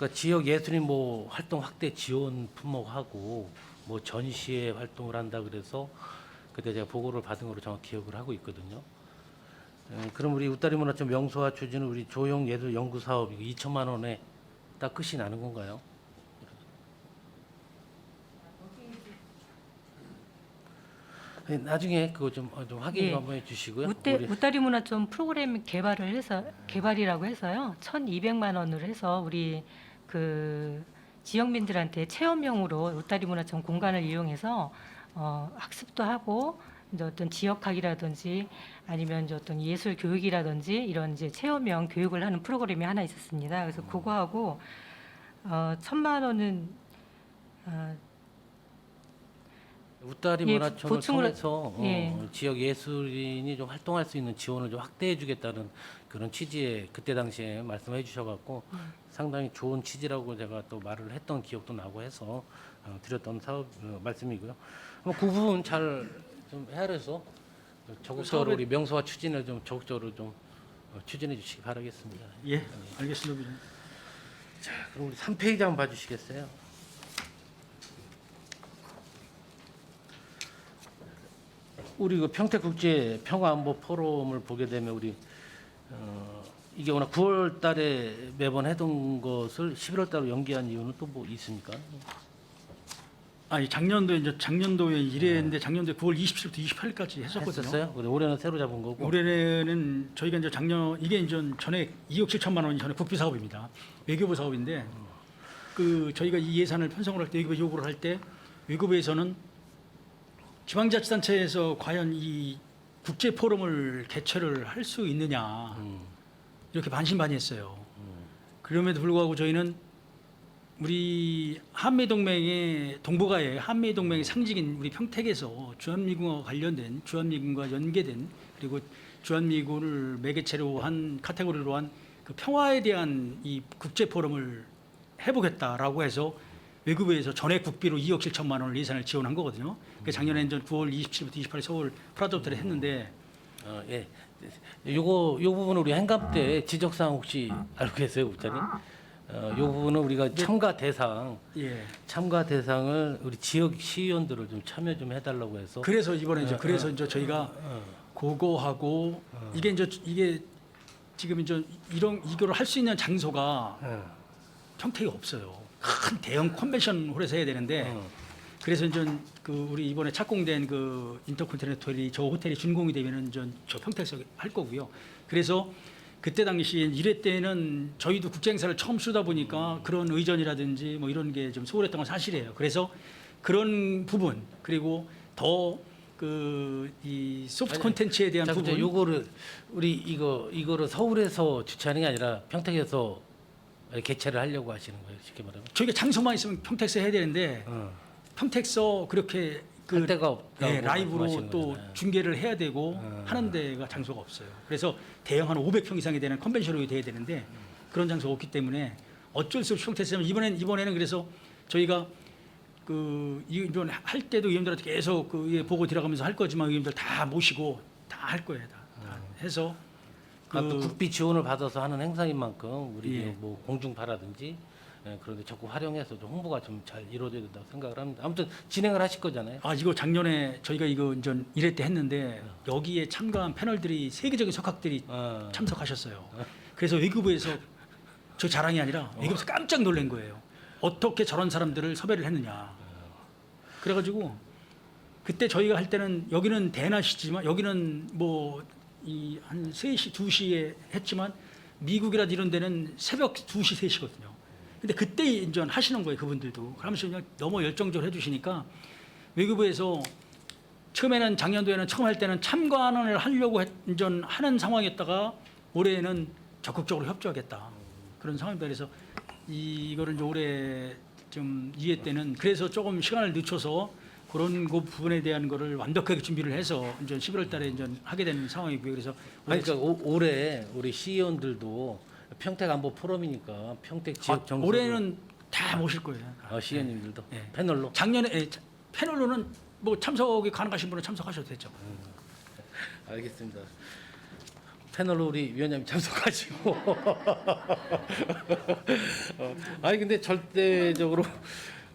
그러니까 지역 예술인 뭐 활동 확대 지원 품목하고 뭐 전시회 활동을 한다 그래서 그때 제가 보고를 받은 걸로 정확히 기억을 하고 있거든요. 그럼 우리 웃다리 문화촌 명소화 추진은 우리 조형 예술 연구 사업 이거 2천만 원에 딱 끝이 나는 건가요? 네, 나중에 그거 좀 확인 예. 한번 해주시고요. 웃다리 문화촌 프로그램 개발이라고 해서요. 1,200만 원을 해서 우리 그 지역민들한테 체험형으로 웃다리 문화촌 공간을 이용해서 학습도 하고 이제 어떤 지역학이라든지 아니면 이제 어떤 예술 교육이라든지 이런 이제 체험형 교육을 하는 프로그램이 하나 있었습니다. 그래서 그거하고 1,000만 원은 웃다리 예, 문화촌을 보충으로- 통해서 예. 지역 예술인이 좀 활동할 수 있는 지원을 좀 확대해주겠다는 그런 취지에 그때 당시에 말씀해 주셔갖고 상당히 좋은 취지라고 제가 또 말을 했던 기억도 나고 해서 드렸던 사업 말씀이고요. 그 부분 잘 좀 헤아려서 적극적으로 우리 명소화 추진을 좀 적극적으로 좀 추진해 주시기 바라겠습니다. 예, 알겠습니다. 자, 그럼 우리 3페이지 한번 봐주시겠어요? 우리 그 평택국제 평화안보 포럼을 보게 되면 우리 이게 워낙 9월 달에 매번 해둔 것을 11월 달로 연기한 이유는 또 뭐 있습니까? 아니 작년도에 이랬는데 작년도에 9월 27일부터 28일까지 했었거든요. 했었어요? 근데 올해는 새로 잡은 거고. 올해는 저희가 이제 이게 이제 전에 2억 7천만 원이 전에 국비 사업입니다. 외교부 사업인데 그 저희가 이 예산을 편성을 할 때 외교부 요구를 할 때 외교부에서는 지방자치단체에서 과연 이 국제 포럼을 개최를 할 수 있느냐 이렇게 반신반의했어요. 그럼에도 불구하고 저희는 우리 한미동맹의 동북아의 한미동맹의 상징인 우리 평택에서 주한미군과 관련된 주한미군과 연계된 그리고 주한미군을 매개체로 한 카테고리로 한 그 평화에 대한 이 국제 포럼을 해보겠다라고 해서 외교부에서 전액 국비로 2억 7천만 원을 예산을 지원한 거거든요. 그 작년에 이제 9월 27일부터 28일 서울 프라자 호텔에 했는데 예. 요 부분은 우리 행감 때 지적사항 혹시 알고 계세요, 국장님? 요 부분은 우리가 참가 대상을 우리 지역 시의원들을 좀 참여 좀 해달라고 해서. 그래서 이번에 이제 이제 저희가 그거하고 이게 지금 이제 이거를 할 수 있는 장소가 평택에 없어요. 큰 대형 컨벤션 홀에서 해야 되는데 그래서 이제 그 우리 이번에 착공된 그 인터컨티넨탈이 저 호텔이 준공이 되면은 저 평택에서 할 거고요. 그래서 그때 당시에 1회 때는 저희도 국제 행사를 처음 쓰다 보니까 그런 의전이라든지 뭐 이런 게 좀 소홀했던 건 사실이에요. 그래서 그런 부분 그리고 더 그 이 소프트 콘텐츠에 대한 부분 요거를 우리 이거를 서울에서 주최하는 게 아니라 평택에서 개최를 하려고 하시는 거예요, 쉽게 말하면. 저희가 장소만 있으면 평택서 해야 되는데 평택서 그렇게 할 데가 없다고 라이브로 말씀하시는 또 거잖아요. 중계를 해야 되고 하는 데가 장소가 없어요. 그래서 대형 한 500평 이상이 되는 컨벤션홀이 돼야 되는데 그런 장소가 없기 때문에 어쩔 수 없이 평택서 이번에는 그래서 저희가 그 이번 할 때도 의원들한테 계속 그 보고 들어가면서 할 거지만 의원들 다 모시고 다 할 거예요, 다 해서 또 국비 지원을 받아서 하는 행사인 만큼 우리 예. 뭐 공중파라든지 그런데 적극 활용해서 좀 홍보가 좀 잘 이루어져야 된다고 생각을 합니다. 아무튼 진행을 하실 거잖아요. 이거 작년에 저희가 이거 이제 1회 때 했는데 여기에 참가한 패널들이 세계적인 석학들이 참석하셨어요. 그래서 외교부에서 저 자랑이 아니라 외교부에서 깜짝 놀란 거예요. 어떻게 저런 사람들을 섭외를 했느냐. 그래가지고 그때 저희가 할 때는 여기는 대낮이지만 여기는 뭐 이 한 3시, 2시에 했지만 미국이라든 이런 데는 새벽 2시, 3시거든요. 근데 그때 이제 하시는 거예요, 그분들도. 그러면서 그냥 너무 열정적으로 해주시니까 외교부에서 처음에는 작년도에는 처음 할 때는 참관을 하려고 하는 상황이었다가 올해는 적극적으로 협조하겠다 그런 상황입니다. 그래서 이거를 이제 올해 좀 2회 때는 그래서 조금 시간을 늦춰서 그런 그 부분에 대한 거를 완벽하게 준비를 해서 이제 11월 달에 이제 하게 되는 상황이고요. 그래서 그러니까 올해 우리 시의원들도 평택 안보 포럼이니까 평택 지역 정서 올해는 다 모실 거예요. 시의원님들도 예. 패널로. 작년에 패널로는 뭐 참석이 가능하신 분은 참석하셔도 되죠. 알겠습니다. 패널로 우리 위원장님 참석하시고 아니 근데 절대적으로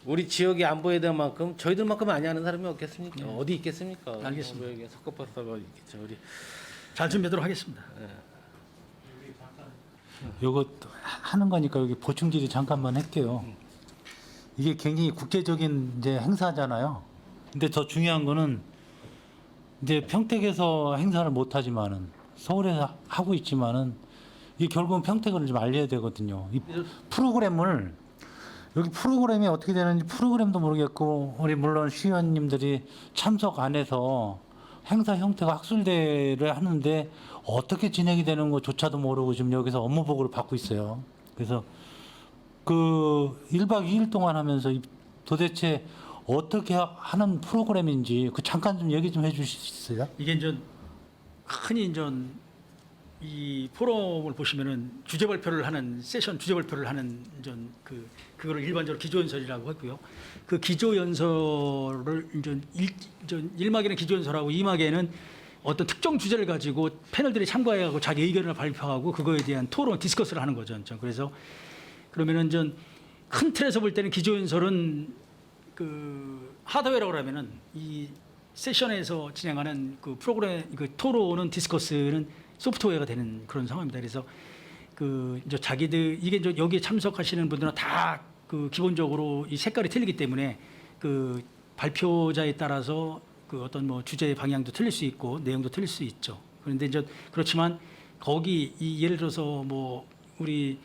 우리 지역의 안보에 대한 만큼 저희들만큼 많이 아는 사람이 없겠습니까? 어디 있겠습니까? 알겠습니다. 여기 석급박사가 있겠죠. 우리 잘 준비하도록 하겠습니다. 요거 하는 거니까 여기 보충 질의 잠깐만 할게요. 이게 굉장히 국제적인 이제 행사잖아요. 근데 더 중요한 거는 이제 평택에서 행사를 못 하지만은 서울에서 하고 있지만은 이 결국은 평택을 좀 알려야 되거든요. 이 프로그램을 여기 프로그램이 어떻게 되는지 프로그램도 모르겠고 우리 물론 시의원님들이 참석 안 해서 행사 형태가 학술대회를 하는데 어떻게 진행이 되는 것조차도 모르고 지금 여기서 업무 보고를 받고 있어요. 그래서 그 1박 2일 동안 하면서 도대체 어떻게 하는 프로그램인지 그 잠깐 좀 얘기 좀 해주실 수 있어요? 이게 이제 흔히 이제 이 포럼을 보시면은 주제 발표를 하는 세션 주제 발표를 하는 그거를 일반적으로 기조연설이라고 했고요. 그 기조연설을 이제 1막에는 기조연설하고 2막에는 어떤 특정 주제를 가지고 패널들이 참가해가고 자기 의견을 발표하고 그거에 대한 토론 디스커스를 하는 거죠. 그래서 그러면은 큰 틀에서 볼 때는 기조연설은 그 하드웨어라고 하면은 이 세션에서 진행하는 그 프로그램 그 토론은 디스커스는 소프트웨어가 되는 그런 상황입니다. 그래서 그 이제 자기들 이게 이제 여기에 참석하시는 분들은 다 그 기본적으로 이 색깔이 틀리기 때문에 그 발표자에 따라서 그 어떤 뭐 주제 방향도 틀릴 수 있고 내용도 틀릴 수 있죠. 그런데 이제 그렇지만 거기 이 예를 들어서 뭐 우리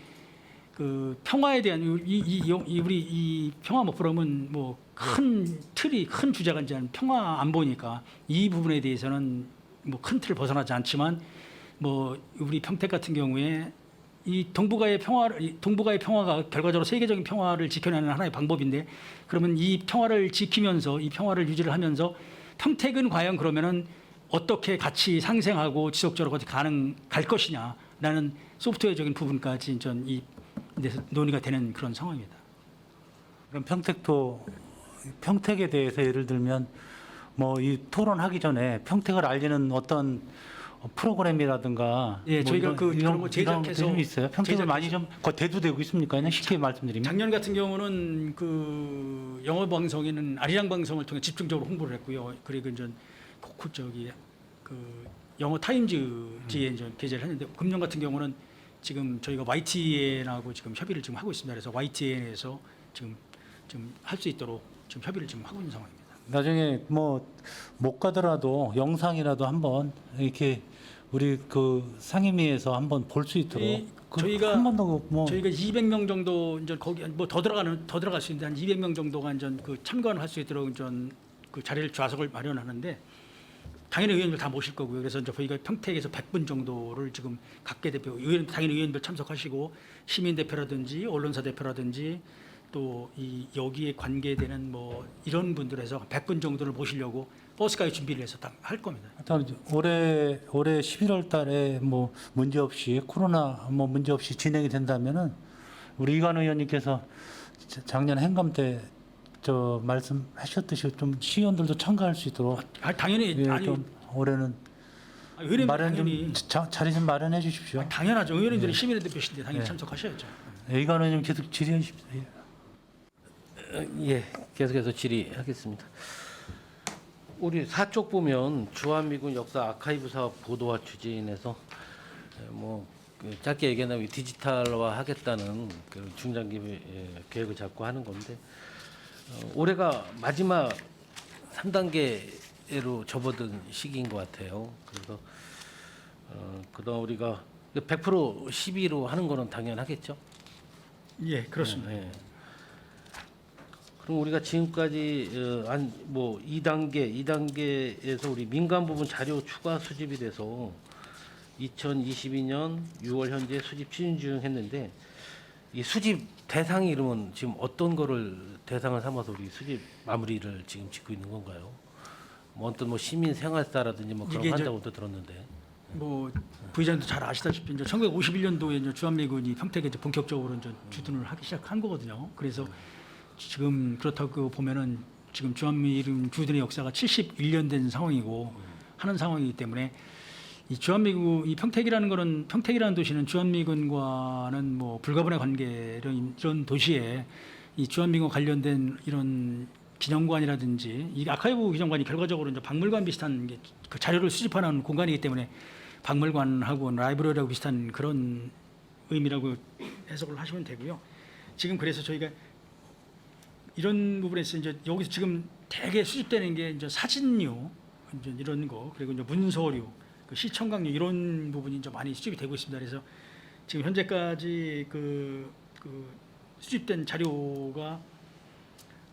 그 평화에 대한 우리 이 평화 목표로는 뭐 큰 틀이 큰 주제가 이제 평화 안보니까 이 부분에 대해서는 뭐 큰 틀을 벗어나지 않지만 뭐 우리 평택 같은 경우에 이 동북아의 평화가 결과적으로 세계적인 평화를 지켜내는 하나의 방법인데 그러면 이 평화를 지키면서 이 평화를 유지를 하면서 평택은 과연 그러면은 어떻게 같이 상생하고 지속적으로 갈 것이냐라는 소프트웨어적인 부분까지 전 이 논의가 되는 그런 상황입니다. 그럼 평택에 대해서 예를 들면 뭐 이 토론하기 전에 평택을 알리는 어떤 프로그램이라든가 예, 저희가 그런 거 이런 제작해서 좀 있어요. 평택을 많이 좀 대두되고 있습니까? 그냥 쉽게 말씀드리면. 작년 같은 경우는 그 영어 방송에는 아리랑 방송을 통해 집중적으로 홍보를 했고요. 그리고 이제 그 영어 타임즈지에 이제 게재를 했는데 금년 같은 경우는 지금 저희가 YTN하고 지금 협의를 지금 하고 있습니다. 그래서 YTN에서 지금 좀 할 수 있도록 지금 협의를 지금 하고 있는 상황입니다. 나중에 뭐 못 가더라도 영상이라도 한번 이렇게 우리 그 상임위에서 한번 볼 수 있도록 저희가 한 번도 뭐 저희가 200명 정도 이제 거기 뭐 더 들어갈 수 있는데 한 200명 정도가 이제 그 참관을 할 수 있도록 그 자리를 좌석을 마련하는데 당연히 의원들 다 모실 거고요. 그래서 이제 저희가 평택에서 100분 정도를 지금 각계 대표 당연히 의원들 참석하시고 시민 대표라든지 언론사 대표라든지 또 이 여기에 관계되는 뭐 이런 분들에서 100분 정도를 모시려고 버스까지 준비를 해서 할 겁니다. 하여튼 올해 11월 달에 뭐 문제 없이 코로나 뭐 문제 없이 진행이 된다면은 우리 이관 의원님께서 작년 행감 때 저 말씀하셨듯이 좀 시의원들도 참가할 수 있도록 당연히 예, 아니 좀 올해는 의원님 마련 당연히 자리 좀 마련해 주십시오. 당연하죠. 의원님들이 시민의 대표신데 당연히 네. 참석하셔야죠. 예, 이관 의원님 계속 질의해 주십시오. 예, 계속해서 질의하겠습니다. 우리 사쪽 보면 주한미군 역사 아카이브 사업 보도와 추진해서 뭐 짧게 얘기하면 디지털화 하겠다는 그 중장기 계획을 잡고 하는 건데 올해가 마지막 3단계로 접어든 시기인 것 같아요. 그래서 그동안 우리가 100% 시비로 하는 거는 당연하겠죠. 예, 그렇습니다. 네. 그럼 우리가 지금까지 한 뭐 2단계에서 우리 민간 부분 자료 추가 수집이 돼서 2022년 6월 현재 수집 추진 중 했는데 이 수집 대상이 이러면 지금 어떤 거를 대상을 삼아서 우리 수집 마무리를 지금 짓고 있는 건가요? 뭐 어떤 뭐 시민 생활사라든지 뭐 그런 이게 이제 한다고도 들었는데. 뭐 부의장도 잘 아시다시피 이제 1951년도에 이제 주한미군이 평택에 이제 본격적으로 이제 주둔을 하기 시작한 거거든요. 그래서 지금 그렇다고 보면은 지금 주한미군 주둔의 역사가 71년 된 상황이고 하는 상황이기 때문에 이 주한미군 이 평택이라는 도시는 주한미군과는 뭐 불가분의 관계 이런 도시에 이 주한미군과 관련된 이런 기념관이라든지 이 아카이브 기념관이 결과적으로 이제 박물관 비슷한 그 자료를 수집하는 공간이기 때문에 박물관하고 라이브러리하고 비슷한 그런 의미라고 해석을 하시면 되고요. 지금 그래서 저희가 이런 부분에서 이제 여기서 지금 대개 수집되는 게 이제 사진류 이제 이런 거 그리고 이제 문서류, 그 시청각류 이런 부분이 이제 많이 수집이 되고 있습니다. 그래서 지금 현재까지 그 수집된 자료가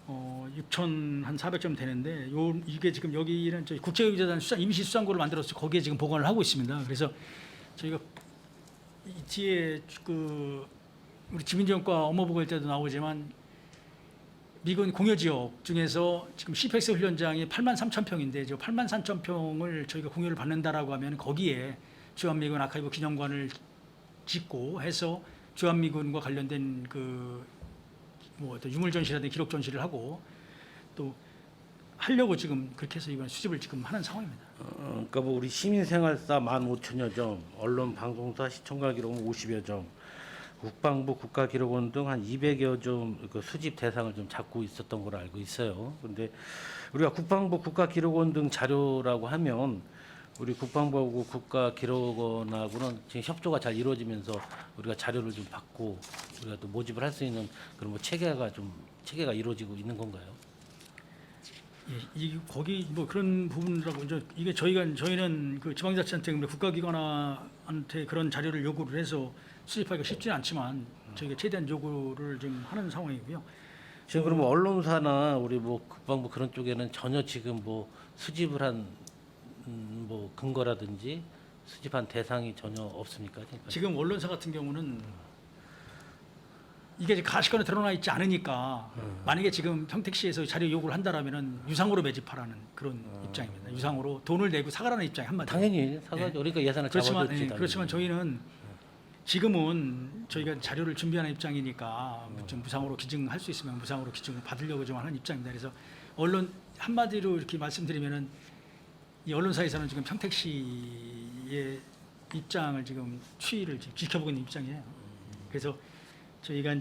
6,400점 되는데 이게 지금 여기는 저희 국제유지재단 임시 수장고를 만들어서 거기에 지금 보관을 하고 있습니다. 그래서 저희가 이 뒤에 그 우리 지민정과 업무보고할 때도 나오지만 미군 공여지역 중에서 지금 CPX 훈련장이 83,000평인데 저 83,000평을 저희가 공여를 받는다라고 하면 거기에 주한미군 아카이브 기념관을 짓고 해서 주한미군과 관련된 뭐 유물 전시라든지 기록 전시를 하고 또 하려고 지금 그렇게 해서 이번 수집을 지금 하는 상황입니다. 그러니까 뭐 우리 시민생활사 15,000여 점, 언론 방송사 시청각 기록은 50여 점, 국방부 국가기록원 등 한 200여 점 그 수집 대상을 좀 잡고 있었던 걸로 알고 있어요. 그런데 우리가 국방부 국가기록원 등 자료라고 하면 우리 국방부하고 국가기록원하고는 지금 협조가 잘 이루어지면서 우리가 자료를 좀 받고 우리가 또 모집을 할 수 있는 그런 뭐 체계가 이루어지고 있는 건가요? 이 거기 뭐 그런 부분이라고 이제 이게 저희는 그 지방자치한테 국가기관한테 그런 자료를 요구를 해서 수집하기가 쉽지는 않지만 저희가 최대한 요구를 좀 하는 상황이고요. 지금 그러면 언론사나 우리 뭐 국방부 그런 쪽에는 전혀 지금 뭐 수집을 한 뭐 근거라든지 수집한 대상이 전혀 없습니까? 지금까지? 지금 언론사 같은 경우는 이게 가시권에 드러나 있지 않으니까 만약에 지금 평택시에서 자료 요구를 한다라면은 유상으로 매집하라는 그런 입장입니다. 유상으로 돈을 내고 사가라는 입장이 한마디로. 당연히 사가죠. 그러니까 예산을 그렇지만 잡아줬지. 그렇지만 저희는 지금은 저희가 자료를 준비하는 입장이니까 좀 무상으로 기증할 수 있으면 무상으로 기증을 받으려고 좀 하는 입장입니다. 그래서 언론 한마디로 이렇게 말씀드리면은 이 언론사에서는 지금 평택시의 입장을 지금 추이를 지금 지켜보고 있는 입장이에요. 그래서 저희가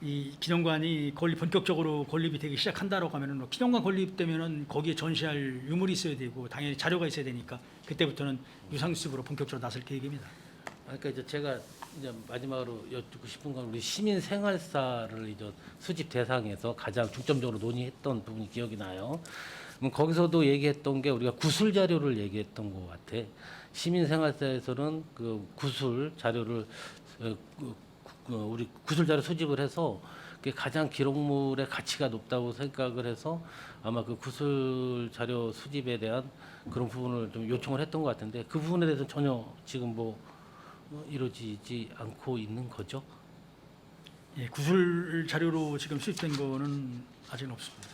이 기념관이 본격적으로 건립이 되기 시작한다라고 하면은 기념관 건립되면은 거기에 전시할 유물이 있어야 되고 당연히 자료가 있어야 되니까 그때부터는 유상수집으로 본격적으로 나설 계획입니다. 그러니까 이제 제가 이제 마지막으로 여쭙고 싶은 건 우리 시민 생활사를 이제 수집 대상에서 가장 중점적으로 논의했던 부분이 기억이 나요. 거기서도 얘기했던 게 우리가 구술 자료를 얘기했던 것 같아. 시민 생활사에서는 그 구술 자료를 우리 구술 자료 수집을 해서 그게 가장 기록물의 가치가 높다고 생각을 해서 아마 그 구술 자료 수집에 대한 그런 부분을 좀 요청을 했던 것 같은데 그 부분에 대해서 전혀 지금 뭐 이루어지지 않고 있는 거죠? 예, 구술 자료로 지금 수집된 거는 아직은 없습니다.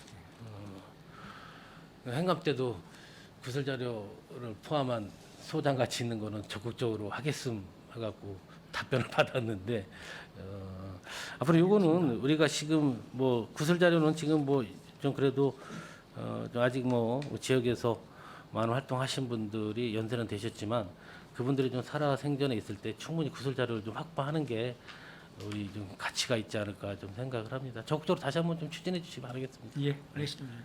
행감 때도 구술 자료를 포함한 소장 가치 있는 거는 적극적으로 하겠음 해갖고 답변을 받았는데 앞으로 이거는 우리가 지금 뭐 구술 자료는 지금 뭐 좀 그래도 좀 아직 뭐 지역에서 많은 활동하신 분들이 연세는 되셨지만 그분들이 좀 살아 생전에 있을 때 충분히 구술 자료를 좀 확보하는 게 우리 좀 가치가 있지 않을까 좀 생각을 합니다. 적극적으로 다시 한번 좀 추진해 주시기 바라겠습니다. 예, 알겠습니다.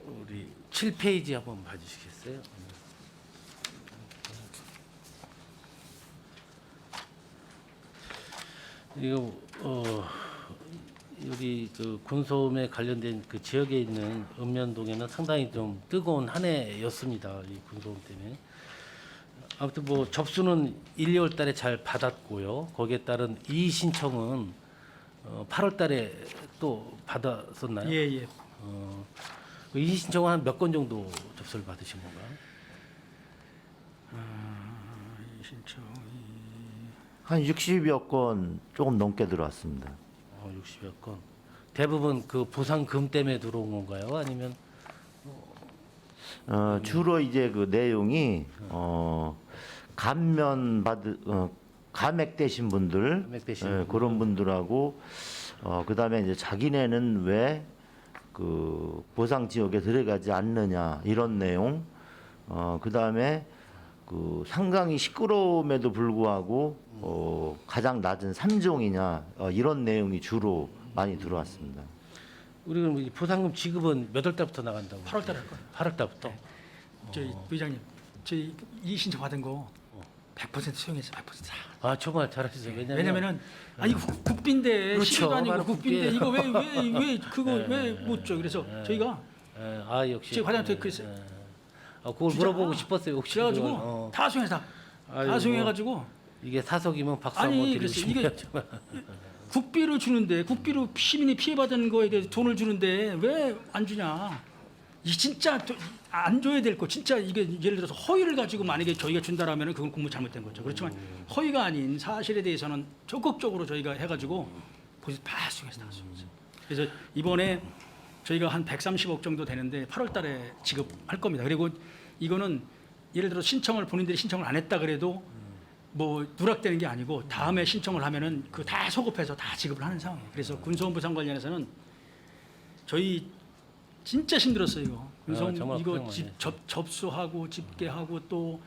우리 7페이지 한번 봐주시겠어요? 이거 여기 그 군소음에 관련된 그 지역에 있는 읍면동에는 상당히 좀 뜨거운 한 해였습니다. 이 군소음 때문에. 아무튼 뭐 접수는 1, 2월 달에 잘 받았고요. 거기에 따른 이의 신청은 8월 달에 또 받았었나요? 예. 그 이의 신청은 한 몇 건 정도 접수를 받으신 건가요? 이 신청이 한 60여 건 조금 넘게 들어왔습니다. 60여 건. 대부분 그 보상금 때문에 들어온 건가요? 아니면 주로 이제 그 내용이 감액되신 분들, 감액되신 그런 분들하고 그다음에 이제 자기네는 왜 그 보상 지역에 들어가지 않느냐 이런 내용. 그다음에 그 상당히 시끄러움에도 불구하고 가장 낮은 3종이냐 이런 내용이 주로 많이 들어왔습니다. 우리 그럼 이 보상금 지급은 몇 월 달부터 나간다고? 8월 달에 할 거예요. 8월 달부터. 저희 부장님, 저희 이 신청 받은 거 100% 수용했어요. 100% 다. 아 정말 잘하셨어요. 왜냐면은 아니 국빈데 그렇죠. 시비도 아니고 바로 국빈데 국비예요. 이거 왜 그거 왜 못 줘? 그래서 저희가 아 역시. 지금 과장한테 그랬어요. 그걸 주자. 물어보고 싶었어요. 혹시 그래가지고 그걸, 다 수용해서 아이고. 다 수용해가지고 이게 사석이면 박수 아니, 한번 드리고 그래서 싶네요. 이게- 정말. 국비를 주는데 국비로 시민이 피해받은 거에 대해서 돈을 주는데 왜 안 주냐? 이 진짜 안 줘야 될 거 진짜 이게 예를 들어서 허위를 가지고 만약에 저희가 준다라면은 그건 공부 잘못된 거죠. 그렇지만 허위가 아닌 사실에 대해서는 적극적으로 저희가 해가지고 보시 다 수용해서 다 수용했어요. 그래서 이번에 저희가 한 130억 정도 되는데 8월달에 지급할 겁니다. 그리고 이거는 예를 들어 신청을 본인들이 신청을 안 했다 그래도 뭐 누락되는 게 아니고 다음에 신청을 하면은 그 다 소급해서 다 지급을 하는 상황이에요. 그래서 군소원부상 관련해서는 저희 진짜 힘들었어요 이거. 군소원 정말 이거 고생 많이 접수하고 집계하고 또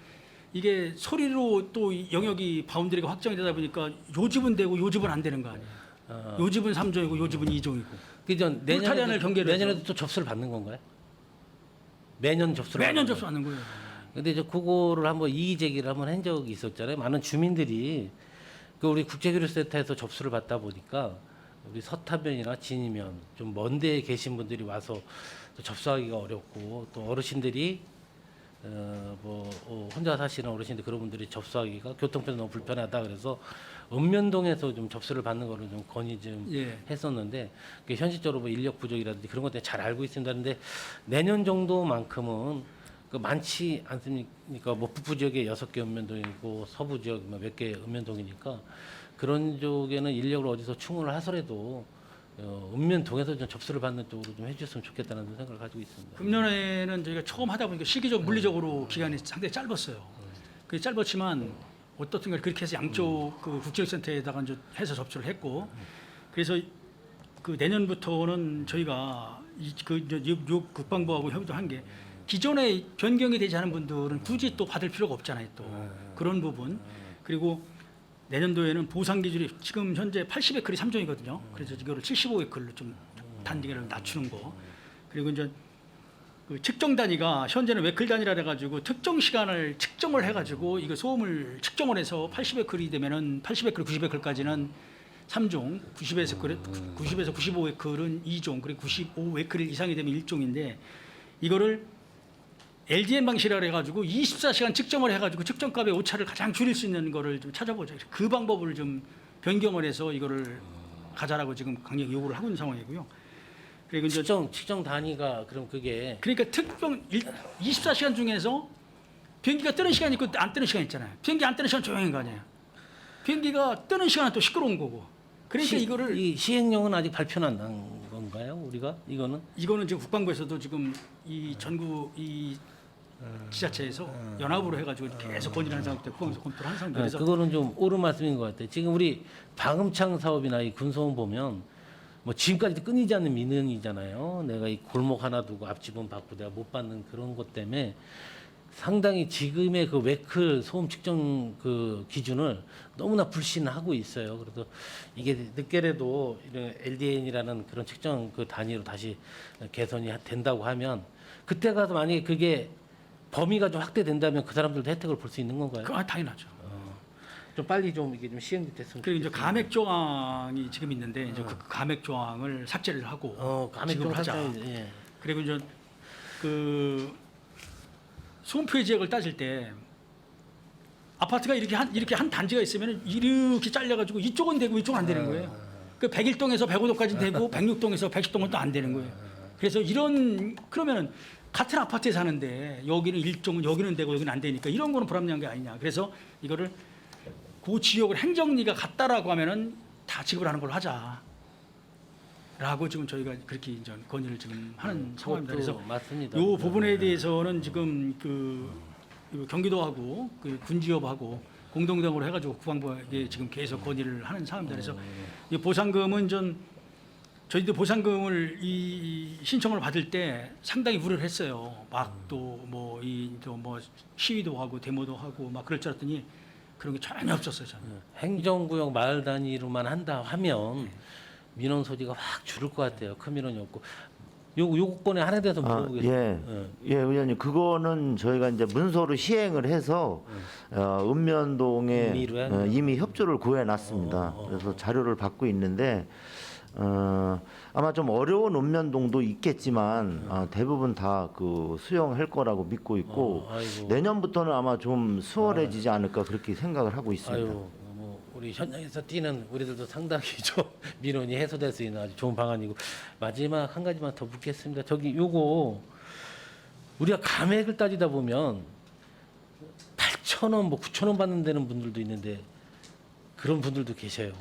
이게 소리로 또 이 영역이 바운드리가 확정이 되다 보니까 요 집은 되고 요 집은 안 되는 거 아니에요. 요 집은 3종이고 요 집은 2종이고. 그전 울타리안을 경계를 해서. 내년에도 또 접수를 받는 건가요? 매년 접수를 매년 받는 접수 받는 거예요. 근데 이제 그거를 한번 이의 제기를 한번 한 적이 있었잖아요. 많은 주민들이 그 우리 국제교류센터에서 접수를 받다 보니까 우리 서타면이나 진이면 좀 먼 데에 계신 분들이 와서 또 접수하기가 어렵고 또 어르신들이 혼자 사시는 어르신들 그런 분들이 접수하기가 교통편이 너무 불편하다 그래서 읍면동에서 좀 접수를 받는 거를 좀 건의 좀 예. 했었는데 그게 현실적으로 뭐 인력 부족이라든지 그런 것 때문에 잘 알고 있습니다. 근데 내년 정도만큼은 그 많지 않습니까? 뭐 북부 지역에 6개 읍면동이고 서부 지역 몇 개 읍면동이니까 그런 쪽에는 인력을 어디서 충원을 하더라도 읍면동에서 좀 접수를 받는 쪽으로 좀 해주셨으면 좋겠다는 생각을 가지고 있습니다. 금년에는 저희가 처음 하다 보니까 시기적 물리적으로 기간이 상당히 짧았어요. 그게 짧았지만 어떻든 간에 그렇게 해서 양쪽 그 국제센터에다가 이제 해서 접수를 했고 그래서 그 내년부터는 저희가 요 국방부하고 협의도 한 게 기존에 변경이 되지 않은 분들은 굳이 또 받을 필요가 없잖아요. 또 그런 부분 그리고 내년도에는 보상 기준이 지금 현재 80에클이 3종이거든요. 그래서 이거를 75에클로 좀 단계를 낮추는 거. 그리고 이제 그 측정 단위가 현재는 웨클 단위라 해가지고 특정 시간을 측정을 해가지고 이거 소음을 측정을 해서 80에클이 되면은 80에클, 90에클까지는 3종, 90에서 95에클은 2종, 그리고 95에클 이상이 되면 1종인데 이거를 LDN 방식이라 해가지고 24시간 측정을 해가지고 측정값의 오차를 가장 줄일 수 있는 거를 좀 찾아보죠. 그 방법을 좀 변경을 해서 이거를 가자라고 지금 강력히 요구를 하고 있는 상황이고요. 그리고 이제 측정 단위가 그럼 그게 그러니까 특정 24시간 중에서 비행기가 뜨는 시간이 있고 안 뜨는 시간 있잖아요. 비행기 안 뜨는 시간 조용한 거 아니에요. 비행기가 뜨는 시간은 또 시끄러운 거고. 그러니까 이거를 이 시행령은 아직 발표는 안 난 건가요? 우리가 이거는 지금 국방부에서도 지금 이 전국 이 지자체에서 연합으로 해가지고 계속 건의를 하는 상황 때 국방에서 검토를 하는 상황 그래서 그거는 좀 옳은 말씀인 것 같아요. 지금 우리 방음창 사업이나 이 군소음 보면 뭐 지금까지도 끊이지 않는 민원이잖아요. 내가 이 골목 하나 두고 앞집은 받고 내가 못 받는 그런 것 때문에 상당히 지금의 그 웨클 소음 측정 그 기준을 너무나 불신하고 있어요. 그래서 이게 늦게라도 이런 LDN이라는 그런 측정 그 단위로 다시 개선이 된다고 하면 그때 가서 만약에 그게 범위가 좀 확대된다면 그 사람들도 혜택을 볼 수 있는 건가요? 당연하죠. 좀 빨리 좀 이게 좀 시행됐으면 그리고 이제 감액 조항이 지금 있는데 이제 그 감액 조항을 삭제를 하고 감액 지급을 하자. 예. 그리고 이제 그 소음표의 지역을 따질 때 아파트가 이렇게 한 단지가 있으면 이렇게 잘려가지고 이쪽은 되고 이쪽은 안 되는 거예요. 그 101동에서 105동까지 되고 106동에서 110동은 또 안 되는 거예요. 그래서 그러면은 같은 아파트에 사는데 여기는 일종은 여기는 되고 여기는 안 되니까 이런 거는 불합리한 게 아니냐. 그래서 이거를 그 지역을 행정리가 같다라고 하면은 다 지급을 하는 걸로 하자. 라고 지금 저희가 그렇게 이제 건의를 지금 하는 상황입니다. 그래서 맞습니다. 이 부분에 대해서는 지금 그 경기도하고 그 군지협하고 공동대응으로 해가지고 국방부에 지금 계속 건의를 하는 상황입니다. 그래서 이 보상금은 좀 저희도 보상금을 이 신청을 받을 때 상당히 우려를 했어요. 막 또 뭐 시위도 하고 데모도 하고 막 그럴 줄 알았더니 그런 게 전혀 없었어요. 저는. 행정구역 마을 단위로만 한다 하면 민원 소지가 확 줄을 것 같아요. 큰 민원이 없고. 요건에 하나에 대해서 물어보겠습니다. 예, 의원님, 그거는 저희가 이제 문서로 시행을 해서 읍면동에 임의로 하는 이미 협조를 구해놨습니다. 그래서 자료를 받고 있는데 아마 좀 어려운 읍면동도 있겠지만 대부분 다 그 수용할 거라고 믿고 있고 아이고. 내년부터는 아마 좀 수월해지지 않을까 그렇게 생각을 하고 있습니다. 아유, 뭐 우리 현장에서 뛰는 우리들도 상당히 좀 민원이 해소될 수 있는 아주 좋은 방안이고 마지막 한 가지만 더 묻겠습니다. 저기 요거 우리가 감액을 따지다 보면 8,000원, 뭐 9,000원 받는 데는 분들도 있는데 그런 분들도 계셔요.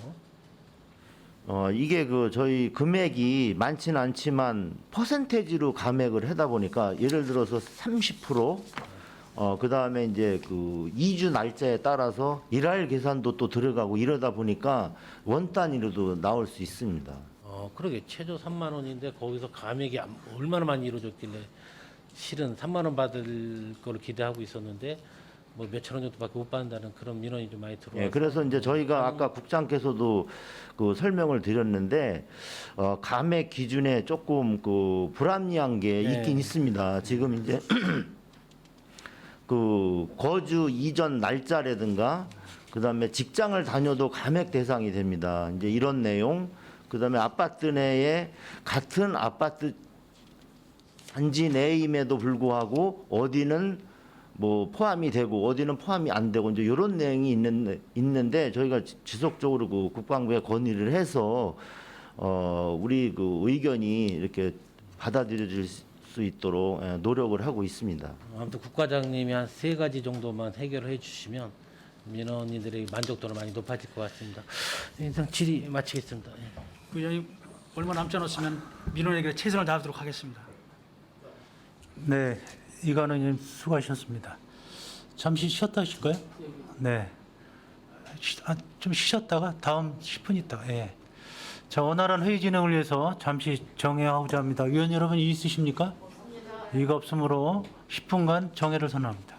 이게 그 저희 금액이 많지는 않지만 퍼센테이지로 감액을 하다 보니까 예를 들어서 30%, 그다음에 이제 그 2주 날짜에 따라서 일할 계산도 또 들어가고 이러다 보니까 원 단위로도 나올 수 있습니다. 그러게 최저 3만 원인데 거기서 감액이 얼마나 많이 이루어졌길래 실은 3만 원 받을 거를 기대하고 있었는데 뭐 몇천 원 정도밖에 못 받는다는 그런 민원이 좀 많이 들어와서. 예, 그래서 이제 저희가 아까 국장께서도 그 설명을 드렸는데 감액 기준에 조금 그 불합리한 게 네. 있긴 있습니다. 지금 이제 그 거주 이전 날짜라든가 그다음에 직장을 다녀도 감액 대상이 됩니다. 이제 이런 내용. 그다음에 아파트 내에 같은 아파트 단지 내임에도 불구하고 어디는 뭐 포함이 되고 어디는 포함이 안 되고 이제 이런 내용이 있는데 저희가 지속적으로 그 국방부에 건의를 해서 우리 그 의견이 이렇게 받아들여질 수 있도록 노력을 하고 있습니다. 아무튼 국과장님이 한 3가지 정도만 해결해 주시면 민원인들의 만족도는 많이 높아질 것 같습니다. 인상 질의 마치겠습니다. 예. 의원님 얼마 남지 않았으면 민원에게 최선을 다하도록 하겠습니다. 네, 이관원님 수고하셨습니다. 잠시 쉬었다 하실까요? 네. 좀 쉬셨다가 다음 10분 있다가. 예. 자, 원활한 회의 진행을 위해서 잠시 정회하고자 합니다. 위원 여러분 이의 있으십니까? 이의가 없으므로 10분간 정회를 선언합니다.